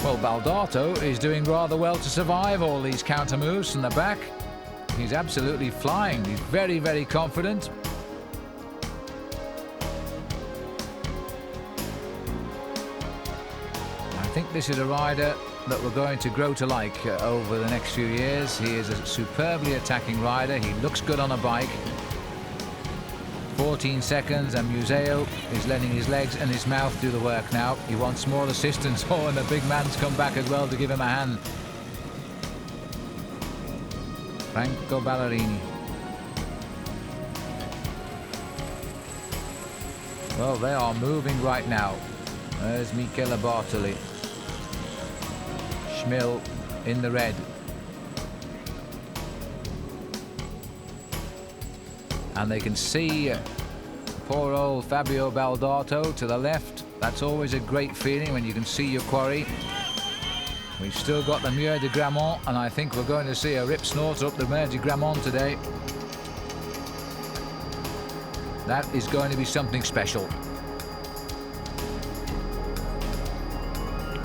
Well, Baldato is doing rather well to survive all these counter moves from the back. He's absolutely flying. He's very, very confident. I think this is a rider that we're going to grow to like over the next few years. He is a superbly attacking rider. He looks good on a bike. 14 seconds, and Museo is letting his legs and his mouth do the work now. He wants more assistance. Oh, and the big man's come back as well to give him a hand. Franco Ballerini. Well, they are moving right now. There's Michele Bartoli. Schmil in the red. And they can see poor old Fabio Baldato to the left. That's always a great feeling when you can see your quarry. We've still got the Mur de Grammont, and I think we're going to see a rip snorter up the Mur de Grammont today. That is going to be something special.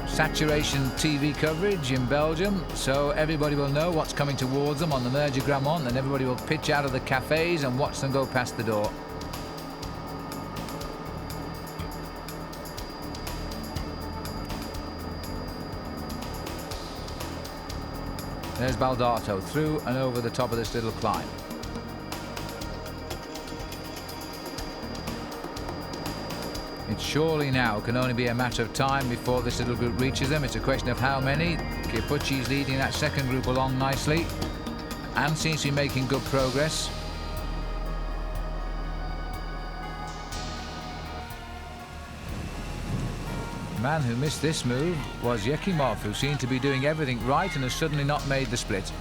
Saturation TV coverage in Belgium, so everybody will know what's coming towards them on the Mur de Grammont, and everybody will pitch out of the cafes and watch them go past the door. There's Baldato through and over the top of this little climb. It surely now can only be a matter of time before this little group reaches them. It's a question of how many. Chiappucci's leading that second group along nicely and seems to be making good progress. The man who missed this move was Yekimov, who seemed to be doing everything right and has suddenly not made the split.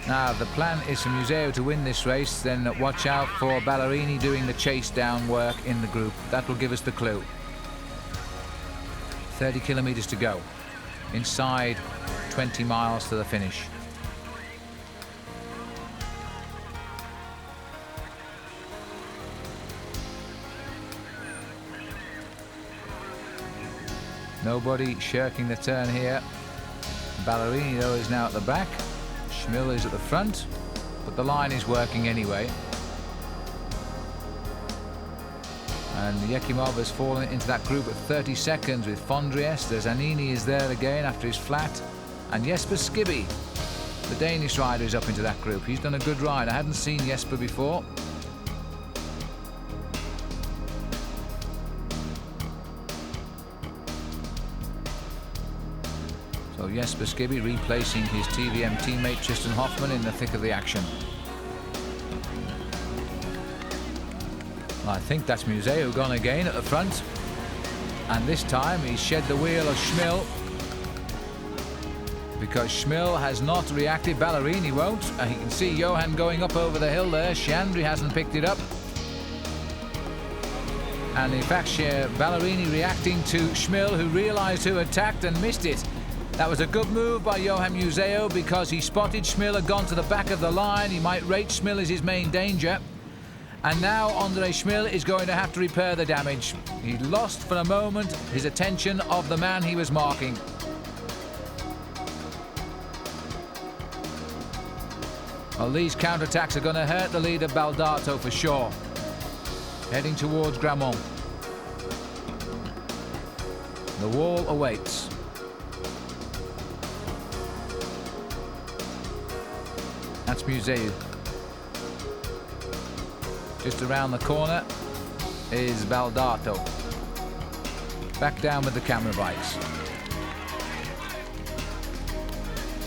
Now, the plan is for Museo to win this race, then watch out for Ballerini doing the chase down work in the group. That will give us the clue. 30 kilometres to go. Inside 20 miles to the finish. Nobody shirking the turn here. Ballerini, though, is now at the back. Schmil is at the front, but the line is working anyway. And Yekimov has fallen into that group at 30 seconds with Fondriest. Zanini is there again after his flat. And Jesper Skibby, the Danish rider, is up into that group. He's done a good ride. I hadn't seen Jesper before. So Jesper Skibby replacing his TVM teammate Tristan Hoffmann in the thick of the action. I think that's Museu gone again at the front. And this time he's shed the wheel of Schmil, because Schmil has not reacted. Ballerini won't. You can see Johan going up over the hill there. Shandri hasn't picked it up. And in fact, Ballerini reacting to Schmil, who realised who attacked and missed it. That was a good move by Johan Museu, because he spotted Schmil had gone to the back of the line. He might rate Schmil as his main danger. And now Andre Schmil is going to have to repair the damage. He lost for a moment his attention of the man he was marking. Well, these counterattacks are going to hurt the lead of Baldato for sure. Heading towards Grammont. The wall awaits. That's Museu. Just around the corner is Baldato. Back down with the camera bikes.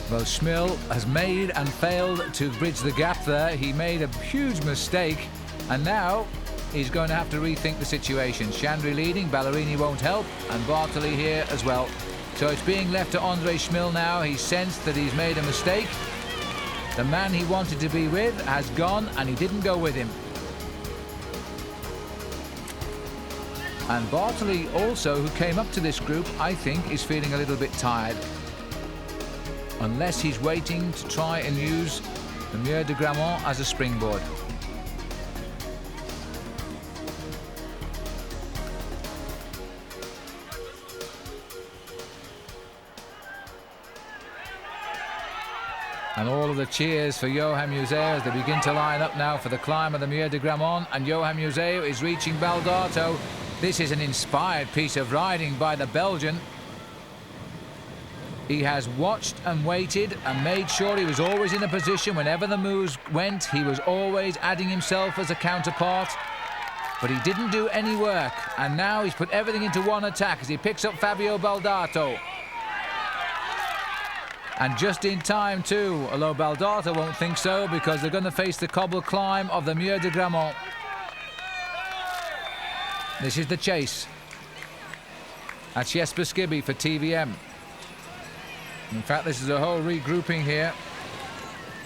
Well, Schmil has made and failed to bridge the gap there. He made a huge mistake, and now he's going to have to rethink the situation. Chandri leading, Ballerini won't help, and Bartoli here as well. So it's being left to Andre Schmil now. He sensed that he's made a mistake. The man he wanted to be with has gone, and he didn't go with him. And Bartoli also, who came up to this group, I think is feeling a little bit tired. Unless he's waiting to try and use the Mur de Grammont as a springboard. And all of the cheers for Johan Museu as they begin to line up now for the climb of the Mur de Grammont. And Johan Museu is reaching Baldato. This is an inspired piece of riding by the Belgian. He has watched and waited and made sure he was always in a position whenever the moves went. He was always adding himself as a counterpart. But he didn't do any work. And now he's put everything into one attack as he picks up Fabio Baldato. And just in time too, although Baldato won't think so, because they're going to face the cobble climb of the Mur de Grammont. This is the chase. That's Jesper Skibby for TVM. In fact, this is a whole regrouping here.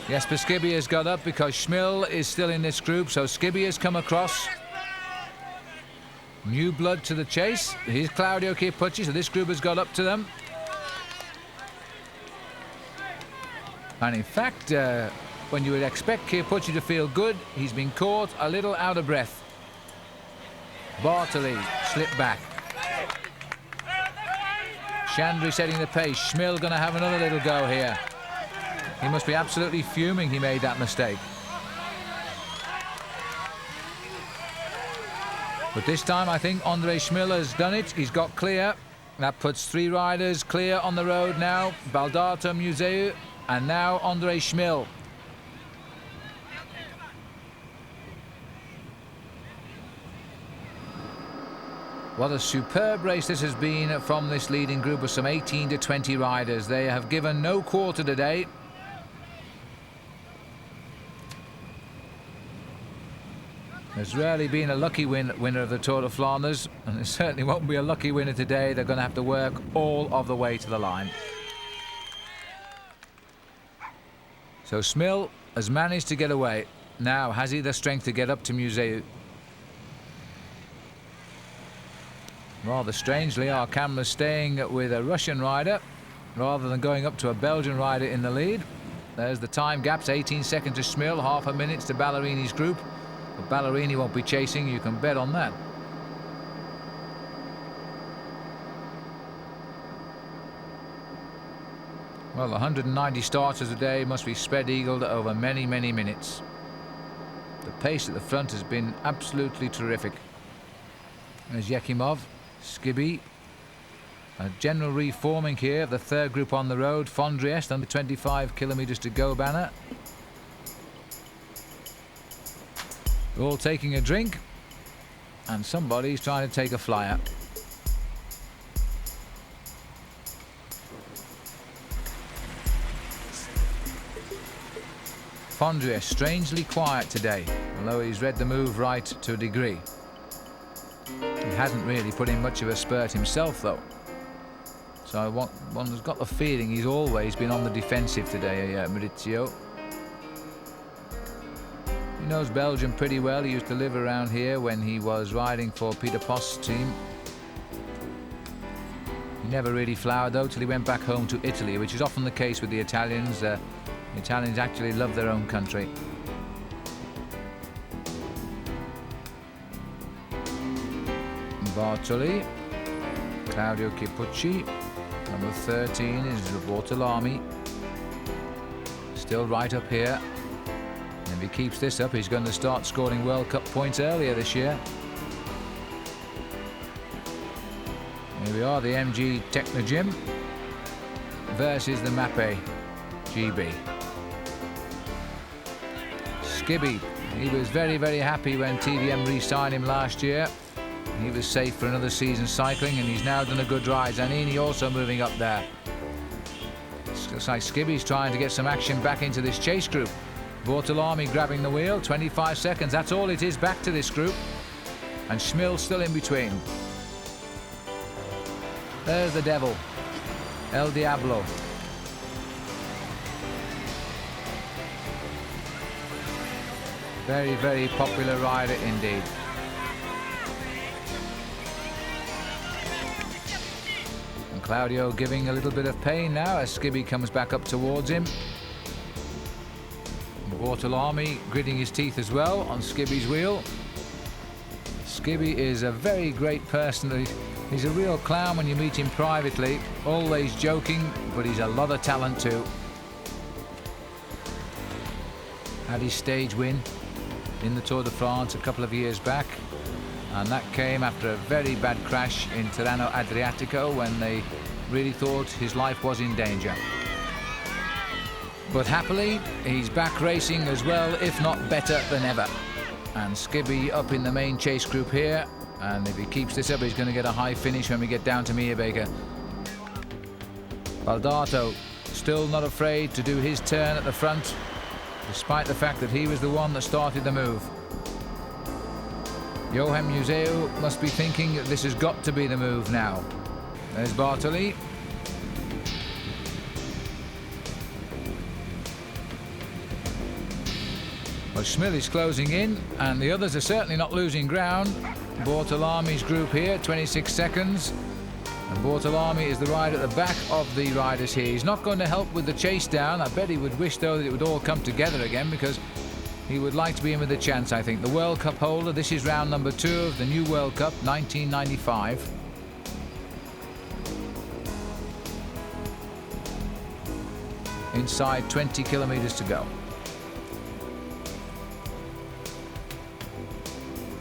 Jesper Skibby has got up because Schmil is still in this group, so Skibby has come across. New blood to the chase. Here's Claudio Chiappucci, so this group has got up to them. And in fact, when you would expect Chiappucci to feel good, he's been caught a little out of breath. Bartoli slipped back. Chandri setting the pace. Schmil going to have another little go here. He must be absolutely fuming he made that mistake. But this time I think Andre Schmil has done it. He's got clear. That puts 3 riders clear on the road now. Baldato, Museu, and now Andre Schmil. What a superb race this has been from this leading group of some 18 to 20 riders. They have given no quarter today. There's rarely been a lucky winner of the Tour of Flanders, and it certainly won't be a lucky winner today. They're going to have to work all of the way to the line. So Schmil has managed to get away. Now, has he the strength to get up to Museu? Rather strangely, our camera's staying with a Russian rider rather than going up to a Belgian rider in the lead. There's the time gaps, 18 seconds to Schmil, half a minute to Ballerini's group. But Ballerini won't be chasing, you can bet on that. Well, 190 starters a day must be spread-eagled over many, many minutes. The pace at the front has been absolutely terrific. There's Yekimov, Skibby. A general reforming here of the third group on the road. Fondriest under 25 kilometres to go banner. They're all taking a drink, and somebody's trying to take a flyer. Fondriest strangely quiet today, although he's read the move right to a degree. He hasn't really put in much of a spurt himself, though. So one has got the feeling he's always been on the defensive today, Maurizio. He knows Belgium pretty well. He used to live around here when he was riding for Peter Post's team. He never really flowered, though, till he went back home to Italy, which is often the case with the Italians. The Italians actually love their own country. Bartoli, Claudio Chiappucci, number 13 is Bortolami, still right up here. And if he keeps this up, he's going to start scoring World Cup points earlier this year. Here we are, the MG Technogym versus the Mapei GB. Skibby, he was very, very happy when TVM re-signed him last year. He was safe for another season cycling, and he's now done a good ride. Zanini also moving up there. Looks like Skibby's trying to get some action back into this chase group. Bortolami grabbing the wheel, 25 seconds, that's all it is back to this group. And Schmil still in between. There's the devil, El Diablo. Very, very popular rider indeed. And Claudio giving a little bit of pain now as Skibby comes back up towards him. Bortolami gritting his teeth as well on Skibby's wheel. Skibby is a very great person. He's a real clown when you meet him privately, always joking, but he's a lot of talent too. Had his stage win in the Tour de France a couple of years back, and that came after a very bad crash in Tirreno Adriatico when they really thought his life was in danger. But happily, he's back racing as well, if not better than ever. And Skibby up in the main chase group here, and if he keeps this up, he's going to get a high finish when we get down to Meerbeker. Baldato still not afraid to do his turn at the front, despite the fact that he was the one that started the move. Johan Museu must be thinking that this has got to be the move now. There's Bartoli. Well, Schmil is closing in, and the others are certainly not losing ground. Bortolami's group here, 26 seconds. And Bortolami is the rider at the back of the riders here. He's not going to help with the chase down. I bet he would wish, though, that it would all come together again, because he would like to be in with a chance, I think. The World Cup holder, this is round number 2 of the new World Cup, 1995. Inside 20 kilometres to go.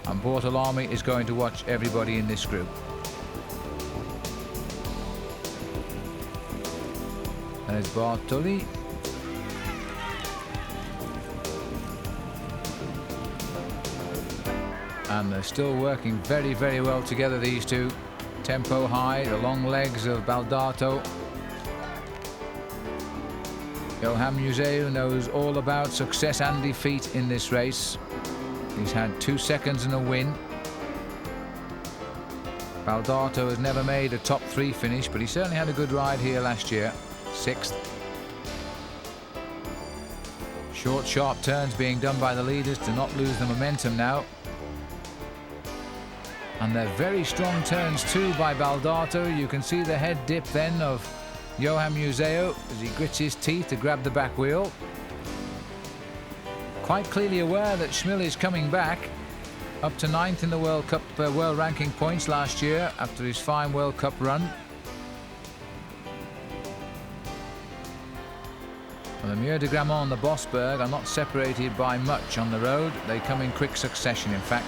And Bortolami is going to watch everybody in this group. There's Bartoli. And they're still working very, very well together, these two. Tempo high, the long legs of Baldato. Johan Museu knows all about success and defeat in this race. He's had 2 seconds and a win. Baldato has never made a top 3 finish, but he certainly had a good ride here last year. 6th. Short, sharp turns being done by the leaders to not lose the momentum now. And they're very strong turns too by Baldato. You can see the head dip then of Johan Museu as he grits his teeth to grab the back wheel. Quite clearly aware that Schmil is coming back, up to 9th in the World Cup world ranking points last year after his fine World Cup run. Well, the Muur de Grammont and the Bosberg are not separated by much on the road. They come in quick succession, in fact.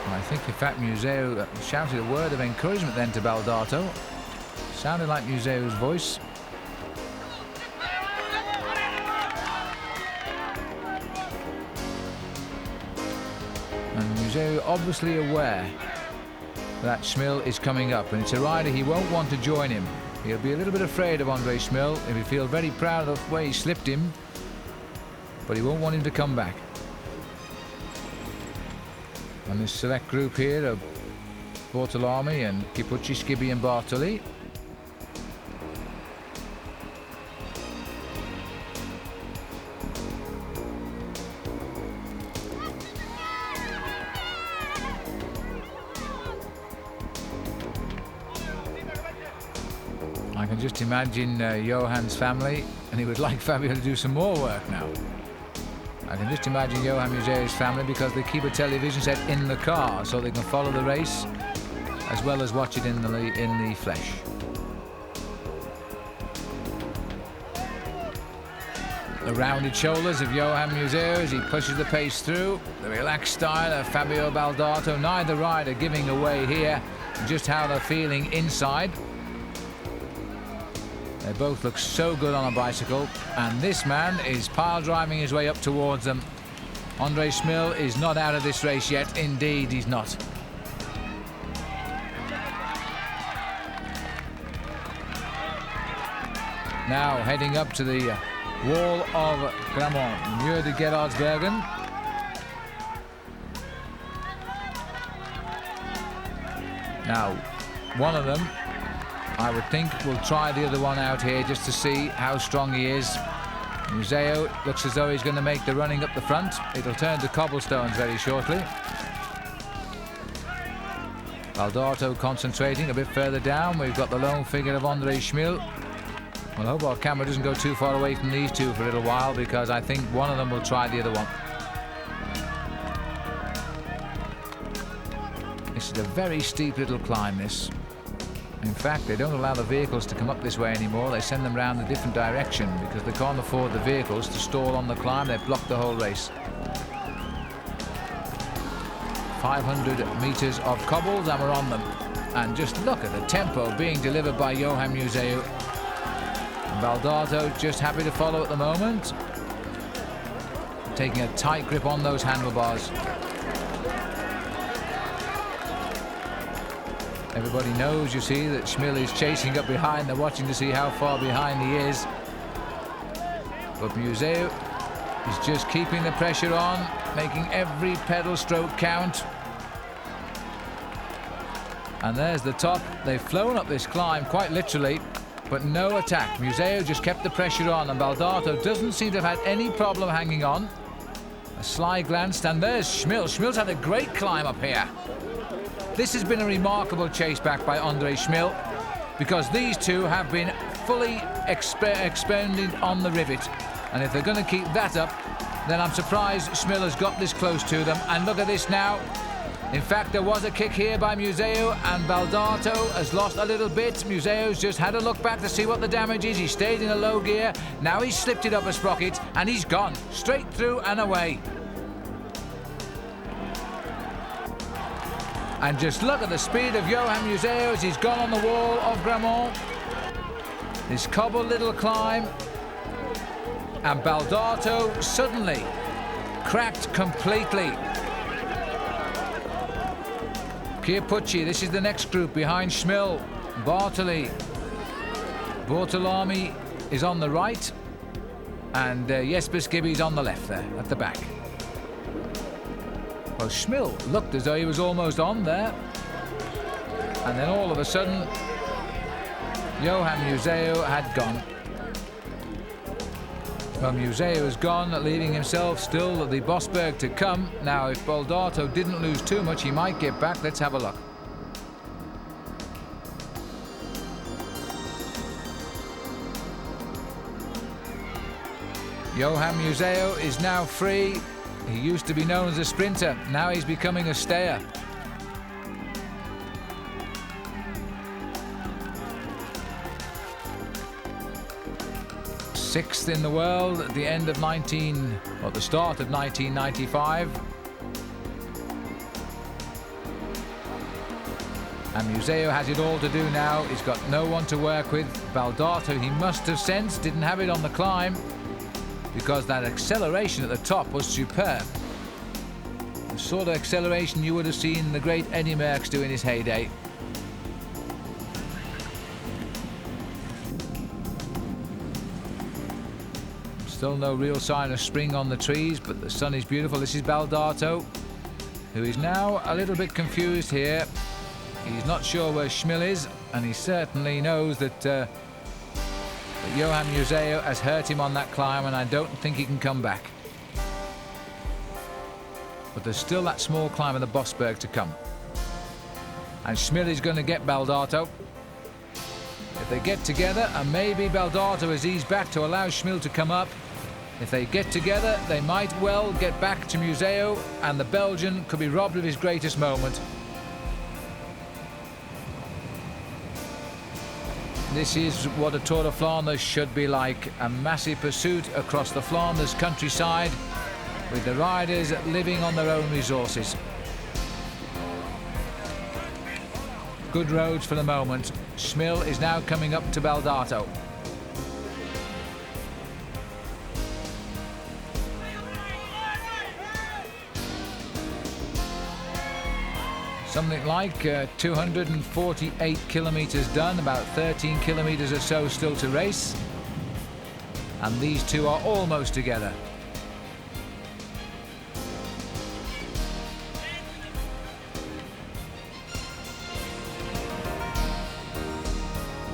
I think, in fact, Museo shouted a word of encouragement then to Baldato. Sounded like Museo's voice. And Museo obviously aware that Schmil is coming up, and it's a rider he won't want to join him. He'll be a little bit afraid of Andre Schmil. He'll feel very proud of the way he slipped him, but he won't want him to come back. And this select group here of Bortolami and Kipucci, Skibby and Bartoli. I can just imagine Johan's family, and he would like Fabio to do some more work now. I can just imagine Johan Museo's family, because they keep a television set in the car so they can follow the race as well as watch it in the flesh. The rounded shoulders of Johan Museo as he pushes the pace through. The relaxed style of Fabio Baldato. Neither rider giving away here just how they're feeling inside. They both look so good on a bicycle, and this man is pile driving his way up towards them. Andre Schmil is not out of this race yet. Indeed, he's not. Now heading up to the wall of Grammont, Muur de Gerardsbergen. Now, one of them, I would think, we'll try the other one out here just to see how strong he is. Museo looks as though he's going to make the running up the front. It'll turn to cobblestones very shortly. Baldato concentrating a bit further down. We've got the lone figure of Andre Schmil. Well, I hope our camera doesn't go too far away from these two for a little while, because I think one of them will try the other one. This is a very steep little climb, this. In fact, they don't allow the vehicles to come up this way anymore. They send them round a different direction because they can't afford the vehicles to stall on the climb. They've blocked the whole race. 500 metres of cobbles and we're on them. And just look at the tempo being delivered by Johan Museo. And Baldato just happy to follow at the moment. Taking a tight grip on those handlebars. Everybody knows, you see, that Schmil is chasing up behind. They're watching to see how far behind he is. But Museo is just keeping the pressure on, making every pedal stroke count. And there's the top. They've flown up this climb, quite literally, but no attack. Museo just kept the pressure on, and Baldato doesn't seem to have had any problem hanging on. A sly glance, and there's Schmil. Schmil's had a great climb up here. This has been a remarkable chase back by Andre Schmil, because these two have been fully expended on the rivet. And if they're going to keep that up, then I'm surprised Schmil has got this close to them. And look at this now. In fact, there was a kick here by Museo, and Baldato has lost a little bit. Museo's just had a look back to see what the damage is. He stayed in a low gear. Now he's slipped it up a sprocket, and he's gone straight through and away. And just look at the speed of Johan Museo as he's gone on the wall of Grammont. This cobbled little climb. And Baldato suddenly cracked completely. Chiappucci, this is the next group behind Schmil. Bartoli. Bortolami is on the right. And Jesper Skibby's on the left there, at the back. Well, Schmil looked as though he was almost on there. And then all of a sudden, Johan Museo had gone. Well, Museo has gone, leaving himself still the Bosberg to come. Now, if Baldato didn't lose too much, he might get back. Let's have a look. Johan Museo is now free. He used to be known as a sprinter, now he's becoming a stayer. Sixth in the world at the end of the start of 1995. And Museo has it all to do now. He's got no one to work with. Baldato, he must have sensed, didn't have it on the climb, because that acceleration at the top was superb. The sort of acceleration you would have seen the great Eddy Merckx do in his heyday. Still no real sign of spring on the trees, but the sun is beautiful. This is Baldato, who is now a little bit confused here. He's not sure where Schmil is, and he certainly knows that Johan Museo has hurt him on that climb, and I don't think he can come back. But there's still that small climb of the Bosberg to come. And Schmil is going to get Baldato. If they get together, and maybe Baldato has eased back to allow Schmil to come up, if they get together, they might well get back to Museo, and the Belgian could be robbed of his greatest moment. This is what a Tour of Flanders should be like, a massive pursuit across the Flanders countryside with the riders living on their own resources. Good roads for the moment. Schmil is now coming up to Baldato. Something like 248 kilometers done, about 13 kilometers or so still to race. And these two are almost together.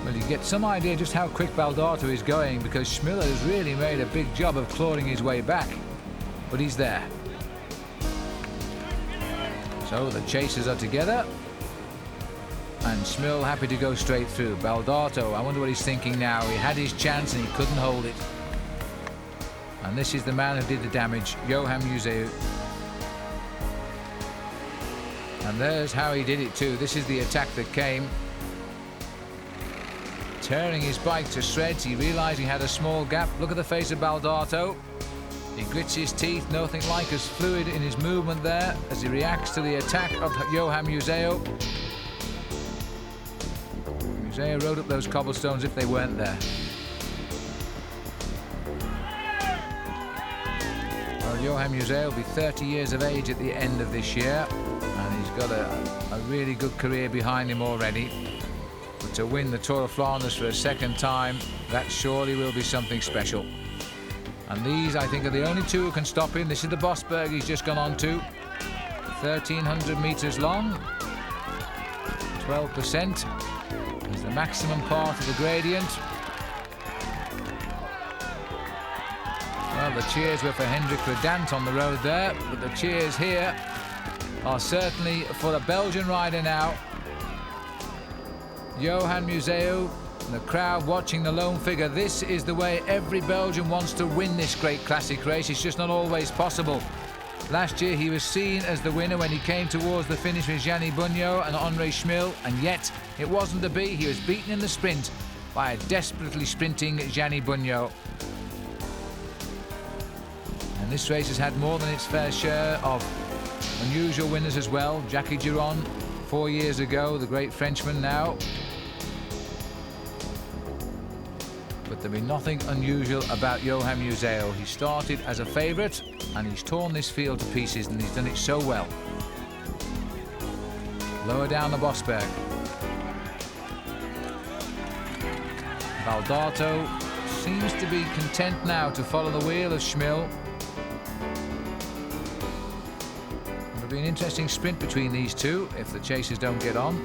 Well, you get some idea just how quick Baldato is going, because Schmil has really made a big job of clawing his way back. But he's there. So the chasers are together, and Schmil happy to go straight through. Baldato, I wonder what he's thinking now. He had his chance and he couldn't hold it. And this is the man who did the damage, Johan Museo. And there's how he did it too. This is the attack that came. Tearing his bike to shreds, he realised he had a small gap. Look at the face of Baldato. He grits his teeth, nothing like as fluid in his movement there as he reacts to the attack of Johan Museo. Museo rode up those cobblestones if they weren't there. Well, Johan Museo will be 30 years of age at the end of this year, and he's got a really good career behind him already. But to win the Tour of Flanders for a second time, that surely will be something special. And these, I think, are the only two who can stop him. This is the Bosberg he's just gone on to. 1,300 metres long. 12% is the maximum part of the gradient. Well, the cheers were for Hendrik Verdant on the road there, but the cheers here are certainly for a Belgian rider now. Johan Museo. The crowd watching the lone figure. This is the way every Belgian wants to win this great classic race. It's just not always possible. Last year he was seen as the winner when he came towards the finish with Gianni Bugno and André Schmil, and yet it wasn't to be. He was beaten in the sprint by a desperately sprinting Gianni Bugno. And this race has had more than its fair share of unusual winners as well. Jackie Giron 4 years ago, the great Frenchman now. But there'll be nothing unusual about Johan Museo. He started as a favourite and he's torn this field to pieces, and he's done it so well. Lower down the Bosberg. Baldato seems to be content now to follow the wheel of Schmil. It'll be an interesting sprint between these two if the chasers don't get on.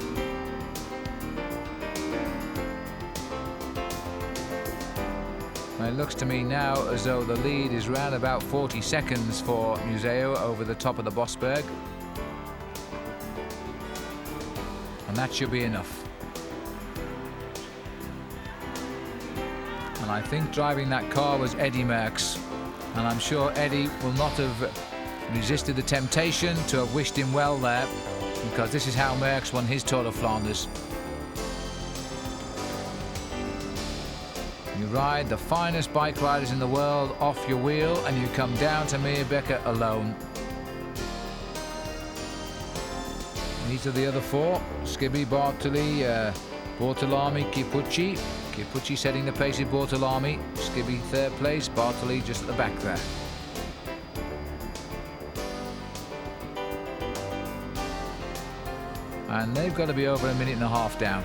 It looks to me now as though the lead is around about 40 seconds for Museo over the top of the Bosberg. And that should be enough. And I think driving that car was Eddy Merckx. And I'm sure Eddy will not have resisted the temptation to have wished him well there, because this is how Merckx won his Tour of Flanders. You ride the finest bike riders in the world off your wheel, and you come down to Meerbeke alone. These are the other four: Skibby, Bartoli, Bortolami, Kipucci. Kipucci setting the pace with Bortolami. Skibby third place, Bartoli just at the back there. And they've got to be over a minute and a half down.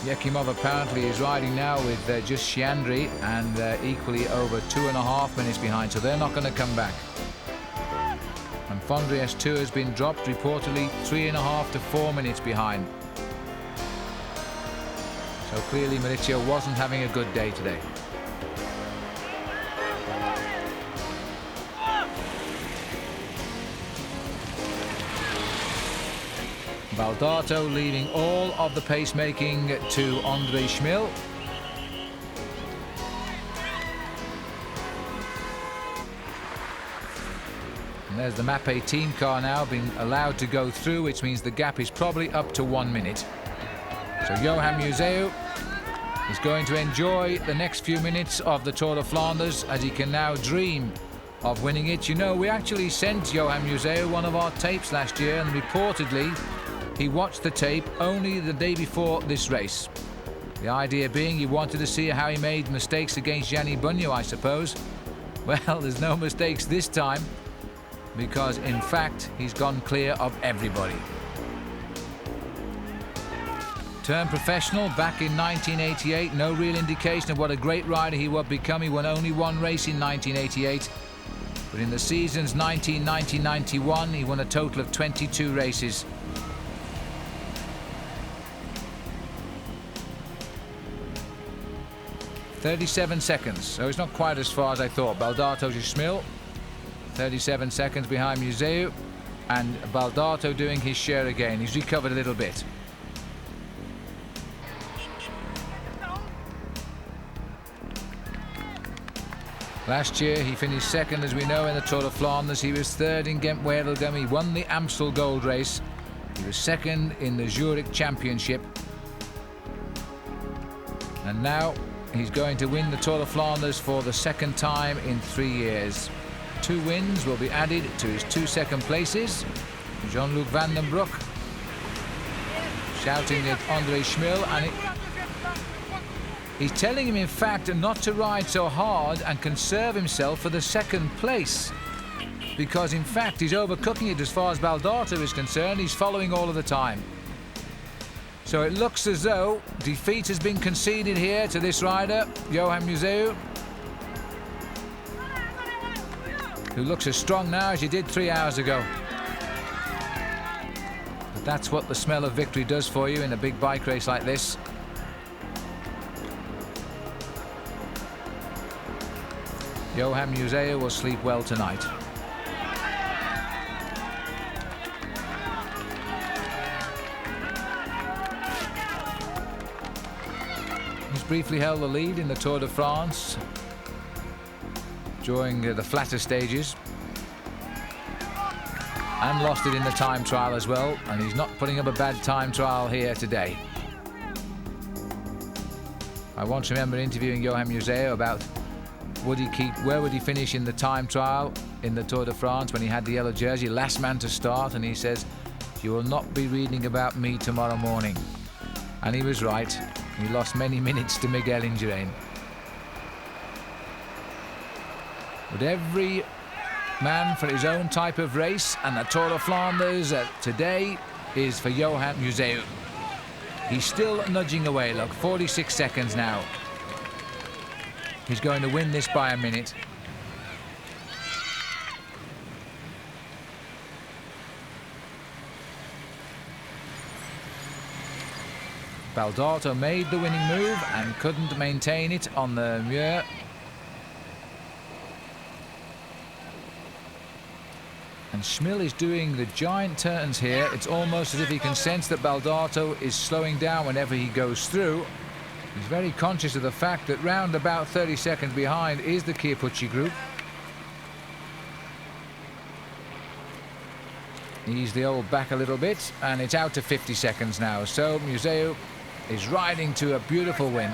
Yekimov apparently is riding now with just Shiandri, and equally over 2.5 minutes behind, so they're not going to come back. And Fondriest 2 has been dropped, reportedly 3.5 to 4 minutes behind. So clearly Maurizio wasn't having a good day today. Baldato leaving all of the pacemaking to Andre Schmil. And there's the Mapei team car now being allowed to go through, which means the gap is probably up to 1 minute. So Johan Museeuw is going to enjoy the next few minutes of the Tour of Flanders, as he can now dream of winning it. You know, we actually sent Johan Museeuw one of our tapes last year, and reportedly he watched the tape only the day before this race. The idea being he wanted to see how he made mistakes against Gianni Bugno, I suppose. Well, there's no mistakes this time, because in fact he's gone clear of everybody. Turned professional back in 1988, no real indication of what a great rider he would become. He won only one race in 1988, but in the seasons 1990-91 he won a total of 22 races. .37 seconds, so it's not quite as far as I thought. Baldato to Schmil, 37 seconds behind Museeuw, and Baldato doing his share again. He's recovered a little bit. Last year he finished second, as we know, in the Tour of Flanders. He was third in Gent-Wevelgem. He won the Amstel Gold Race. He was second in the Zurich Championship. And now he's going to win the Tour of Flanders for the second time in 3 years. 2 wins will be added to his 2 second places. Jean-Luc Van den Broek shouting at Andre Schmil, and he's telling him, in fact, not to ride so hard and conserve himself for the second place, because in fact he's overcooking it as far as Baldato is concerned. He's following all of the time. So it looks as though defeat has been conceded here to this rider, Johan Museeuw, who looks as strong now as he did 3 hours ago. But that's what the smell of victory does for you in a big bike race like this. Johan Museeuw will sleep well tonight. He's briefly held the lead in the Tour de France during the flatter stages, and lost it in the time trial as well, and he's not putting up a bad time trial here today. I once remember interviewing Johan Museeuw about where would he finish in the time trial in the Tour de France when he had the yellow jersey, last man to start, and he says, "You will not be reading about me tomorrow morning." And he was right. He lost many minutes to Miguel Indurain. But every man for his own type of race, and the Tour of Flanders today is for Johan Museeuw. He's still nudging away, look, 46 seconds now. He's going to win this by a minute. Baldato made the winning move and couldn't maintain it on the Muir. And Schmil is doing the giant turns here. It's almost as if he can sense that Baldato is slowing down whenever he goes through. He's very conscious of the fact that round about 30 seconds behind is the Chiappucci group. Ease the old back a little bit, and it's out to 50 seconds now. So Museu is riding to a beautiful win.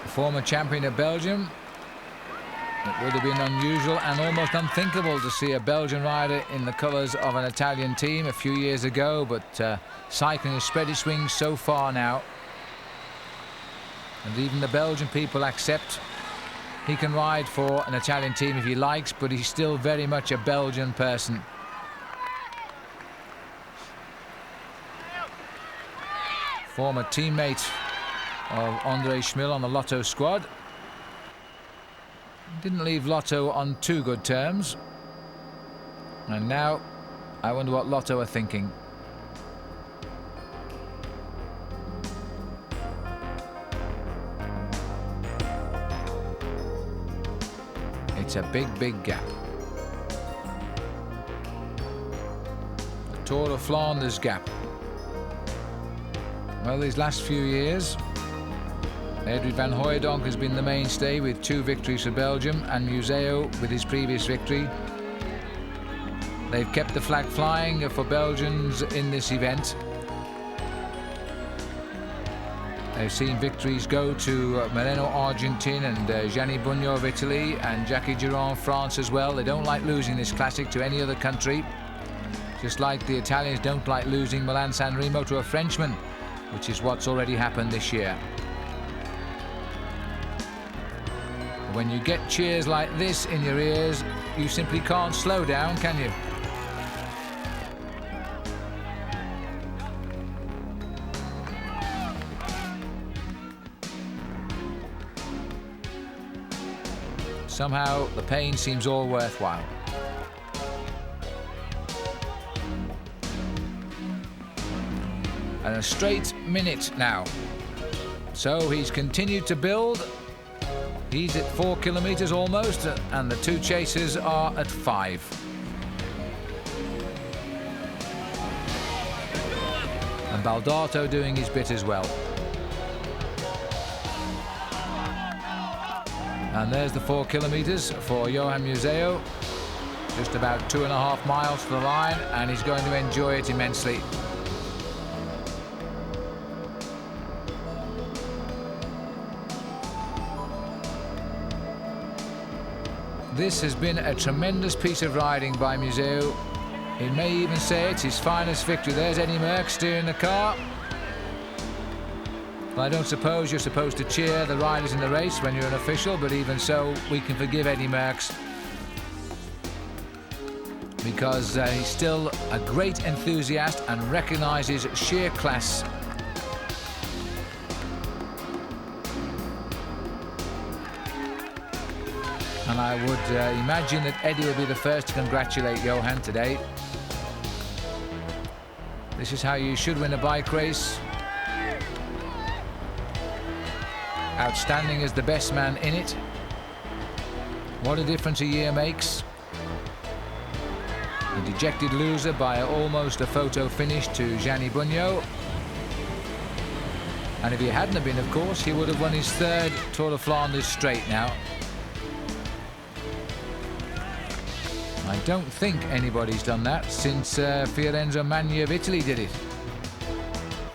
Former champion of Belgium. It would have been unusual and almost unthinkable to see a Belgian rider in the colours of an Italian team a few years ago, but cycling has spread its wings so far now, and even the Belgian people accept he can ride for an Italian team if he likes, but he's still very much a Belgian person. Former teammate of André Schmil on the Lotto squad. Didn't leave Lotto on too good terms. And now I wonder what Lotto are thinking. It's a big gap. The Tour of Flanders gap. Well, these last few years, Edwin van Hooijdonk has been the mainstay with 2 victories for Belgium, and Museu with his previous victory. They've kept the flag flying for Belgians in this event. They've seen victories go to Moreno Argentine and Gianni Bugno of Italy and Jackie Giron France as well. They don't like losing this classic to any other country, just like the Italians don't like losing Milan-San Remo to a Frenchman, which is what's already happened this year. When you get cheers like this in your ears, you simply can't slow down, can you? Somehow the pain seems all worthwhile. And a straight minute now. So he's continued to build. He's at 4 kilometres almost, and the 2 chasers are at 5. And Baldato doing his bit as well. And there's the 4 kilometres for Johan Museu. Just about 2.5 miles to the line, and he's going to enjoy it immensely. This has been a tremendous piece of riding by Museu. He may even say it's his finest victory. There's Eddie Merckx steering the car. Well, I don't suppose you're supposed to cheer the riders in the race when you're an official, but even so, we can forgive Eddie Merckx, because he's still a great enthusiast and recognises sheer class. And I would imagine that Eddie will be the first to congratulate Johan today. This is how you should win a bike race. Outstanding as the best man in it. What a difference a year makes. The dejected loser by almost a photo finish to Gianni Bugno. And if he hadn't have been, of course, he would have won his 3rd Tour of Flanders straight now. I don't think anybody's done that since Fiorenzo Magni of Italy did it.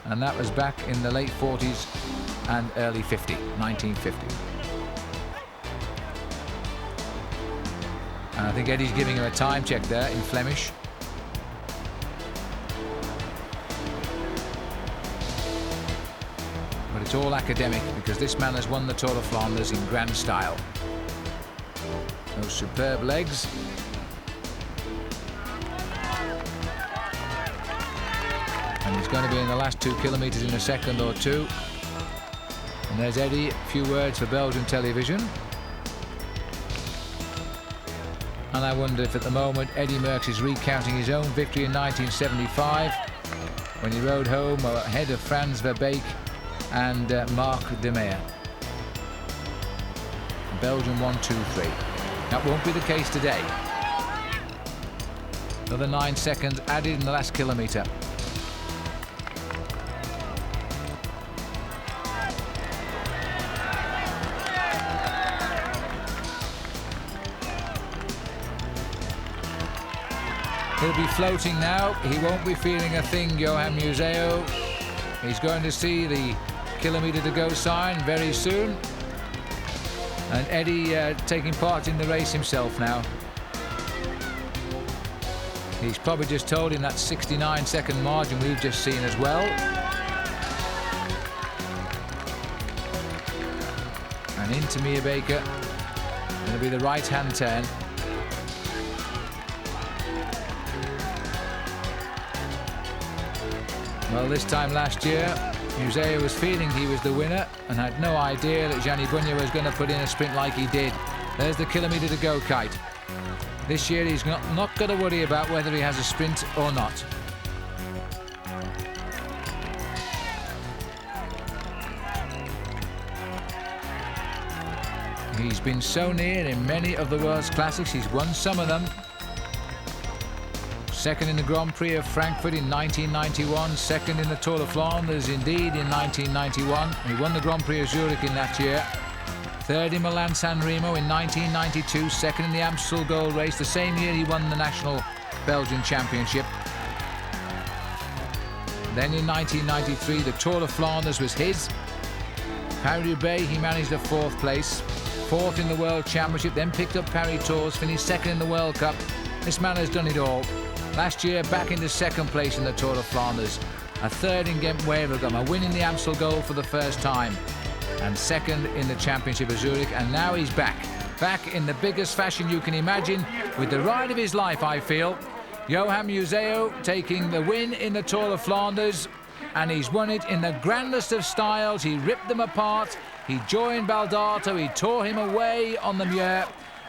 And that was back in the late 40s and early 1950. And I think Eddie's giving him a time check there in Flemish. But it's all academic, because this man has won the Tour of Flanders in grand style. Those superb legs. And he's going to be in the last 2 kilometres in a second or two. And there's Eddie, a few words for Belgian television. And I wonder if at the moment Eddy Merckx is recounting his own victory in 1975 when he rode home ahead of Frans Verbeek and Marc de Meer. Belgium 1-2-3. That won't be the case today. Another 9 seconds added in the last kilometre. He'll be floating now. He won't be feeling a thing, Johan Museeuw. He's going to see the kilometre to go sign very soon. And Eddy taking part in the race himself now. He's probably just told him that 69-second margin we've just seen as well. And into Meerbeke. It'll be the right-hand turn. Well, this time last year, Museeuw was feeling he was the winner and had no idea that Gianni Bugno was going to put in a sprint like he did. There's the kilometre to go kite. This year he's not going to worry about whether he has a sprint or not. He's been so near in many of the world's classics. He's won some of them. Second in the Grand Prix of Frankfurt in 1991, second in the Tour of Flanders indeed in 1991. He won the Grand Prix of Zurich in that year. Third in Milan-San Remo in 1992, second in the Amstel Gold Race, the same year he won the National Belgian Championship. Then in 1993, the Tour of Flanders was his. Paris-Roubaix, he managed a 4th place. 4th in the World Championship, then picked up Paris Tours, finished second in the World Cup. This man has done it all. Last year, back into 2nd place in the Tour of Flanders. A 3rd in Ghent-Wevelgem, a win in the Amstel Gold for the first time. And 2nd in the Championship of Zurich, and now he's back. Back in the biggest fashion you can imagine, with the ride of his life, I feel. Johan Museeuw taking the win in the Tour of Flanders, and he's won it in the grandest of styles. He ripped them apart, he joined Baldato, he tore him away on the Muir,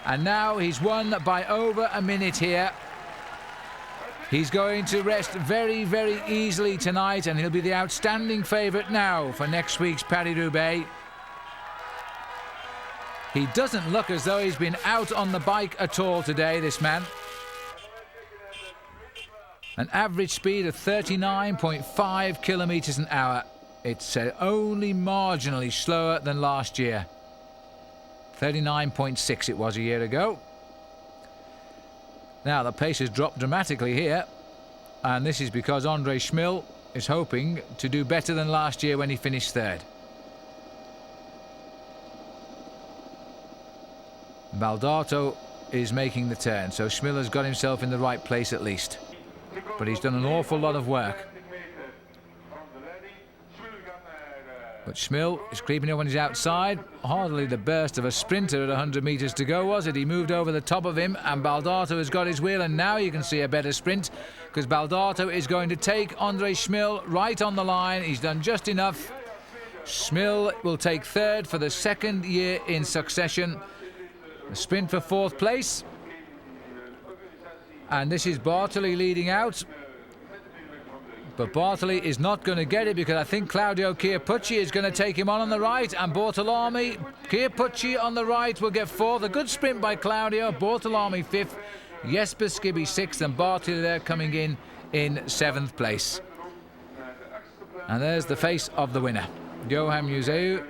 and now he's won by over a minute here. He's going to rest very, very easily tonight, and he'll be the outstanding favourite now for next week's Paris-Roubaix. He doesn't look as though he's been out on the bike at all today, this man. An average speed of 39.5 kilometres an hour. It's only marginally slower than last year. 39.6 it was a year ago. Now the pace has dropped dramatically here, and this is because Andre Schmil is hoping to do better than last year when he finished 3rd. Baldato is making the turn, so Schmil has got himself in the right place at least. But he's done an awful lot of work. But Schmil is creeping up on his outside. Hardly the burst of a sprinter at 100 metres to go, was it? He moved over the top of him, and Baldato has got his wheel, and now you can see a better sprint, because Baldato is going to take Andre Schmil right on the line. He's done just enough. Schmil will take 3rd for the 2nd year in succession. The sprint for 4th place. And this is Bartoli leading out. But Bartoli is not going to get it, because I think Claudio Chiappucci is going to take him on the right, and Bortolami, Chiappucci on the right will get 4th. A good sprint by Claudio. Bortolami 5th, Jesper Skibby 6th, and Bartoli there coming in 7th place. And there's the face of the winner, Johan Museeuw.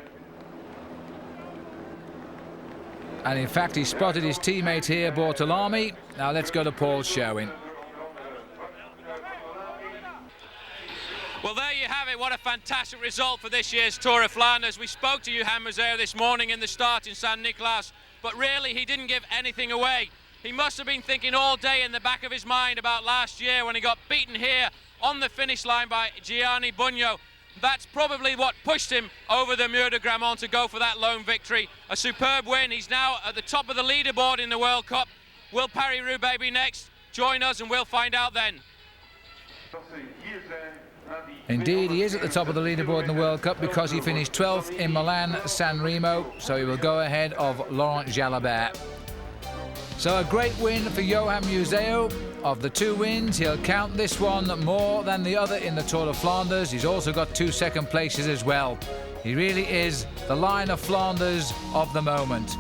And in fact, he spotted his teammate here, Bortolami. Now let's go to Paul Sherwin. Well, there you have it. What a fantastic result for this year's Tour of Flanders. We spoke to Johan Museeuw this morning in the start in San Nicolas, but really he didn't give anything away. He must have been thinking all day in the back of his mind about last year when he got beaten here on the finish line by Gianni Bugno. That's probably what pushed him over the Mur de Grammont to go for that lone victory. A superb win. He's now at the top of the leaderboard in the World Cup. Will Paris-Roubaix be next? Join us and we'll find out then. Indeed, he is at the top of the leaderboard in the World Cup, because he finished 12th in Milan-San Remo, so he will go ahead of Laurent Jalabert. So a great win for Johan Museeuw. Of the 2 wins, he'll count this one more than the other in the Tour of Flanders. He's also got 2 second places as well. He really is the Lion of Flanders of the moment.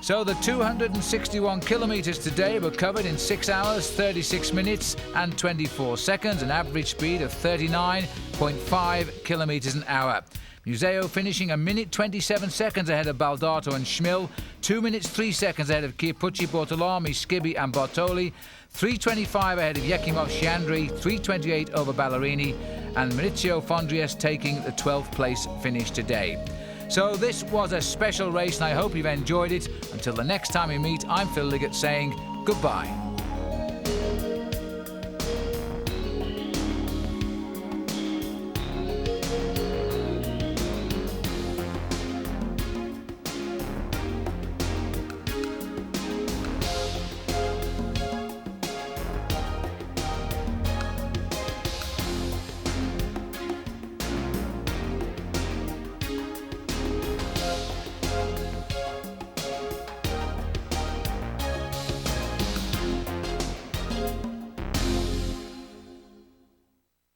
So the 261 kilometres today were covered in 6 hours, 36 minutes and 24 seconds, an average speed of 39.5 kilometres an hour. Museeuw finishing 1 minute 27 seconds ahead of Baldato and Schmil, 2 minutes 3 seconds ahead of Chiappucci, Bortolami, Skibby and Bartoli, 3:25 ahead of Yakimov Shiandri, 3:28 over Ballerini, and Maurizio Fondriest taking the 12th place finish today. So this was a special race and I hope you've enjoyed it. Until the next time we meet, I'm Phil Liggett saying goodbye.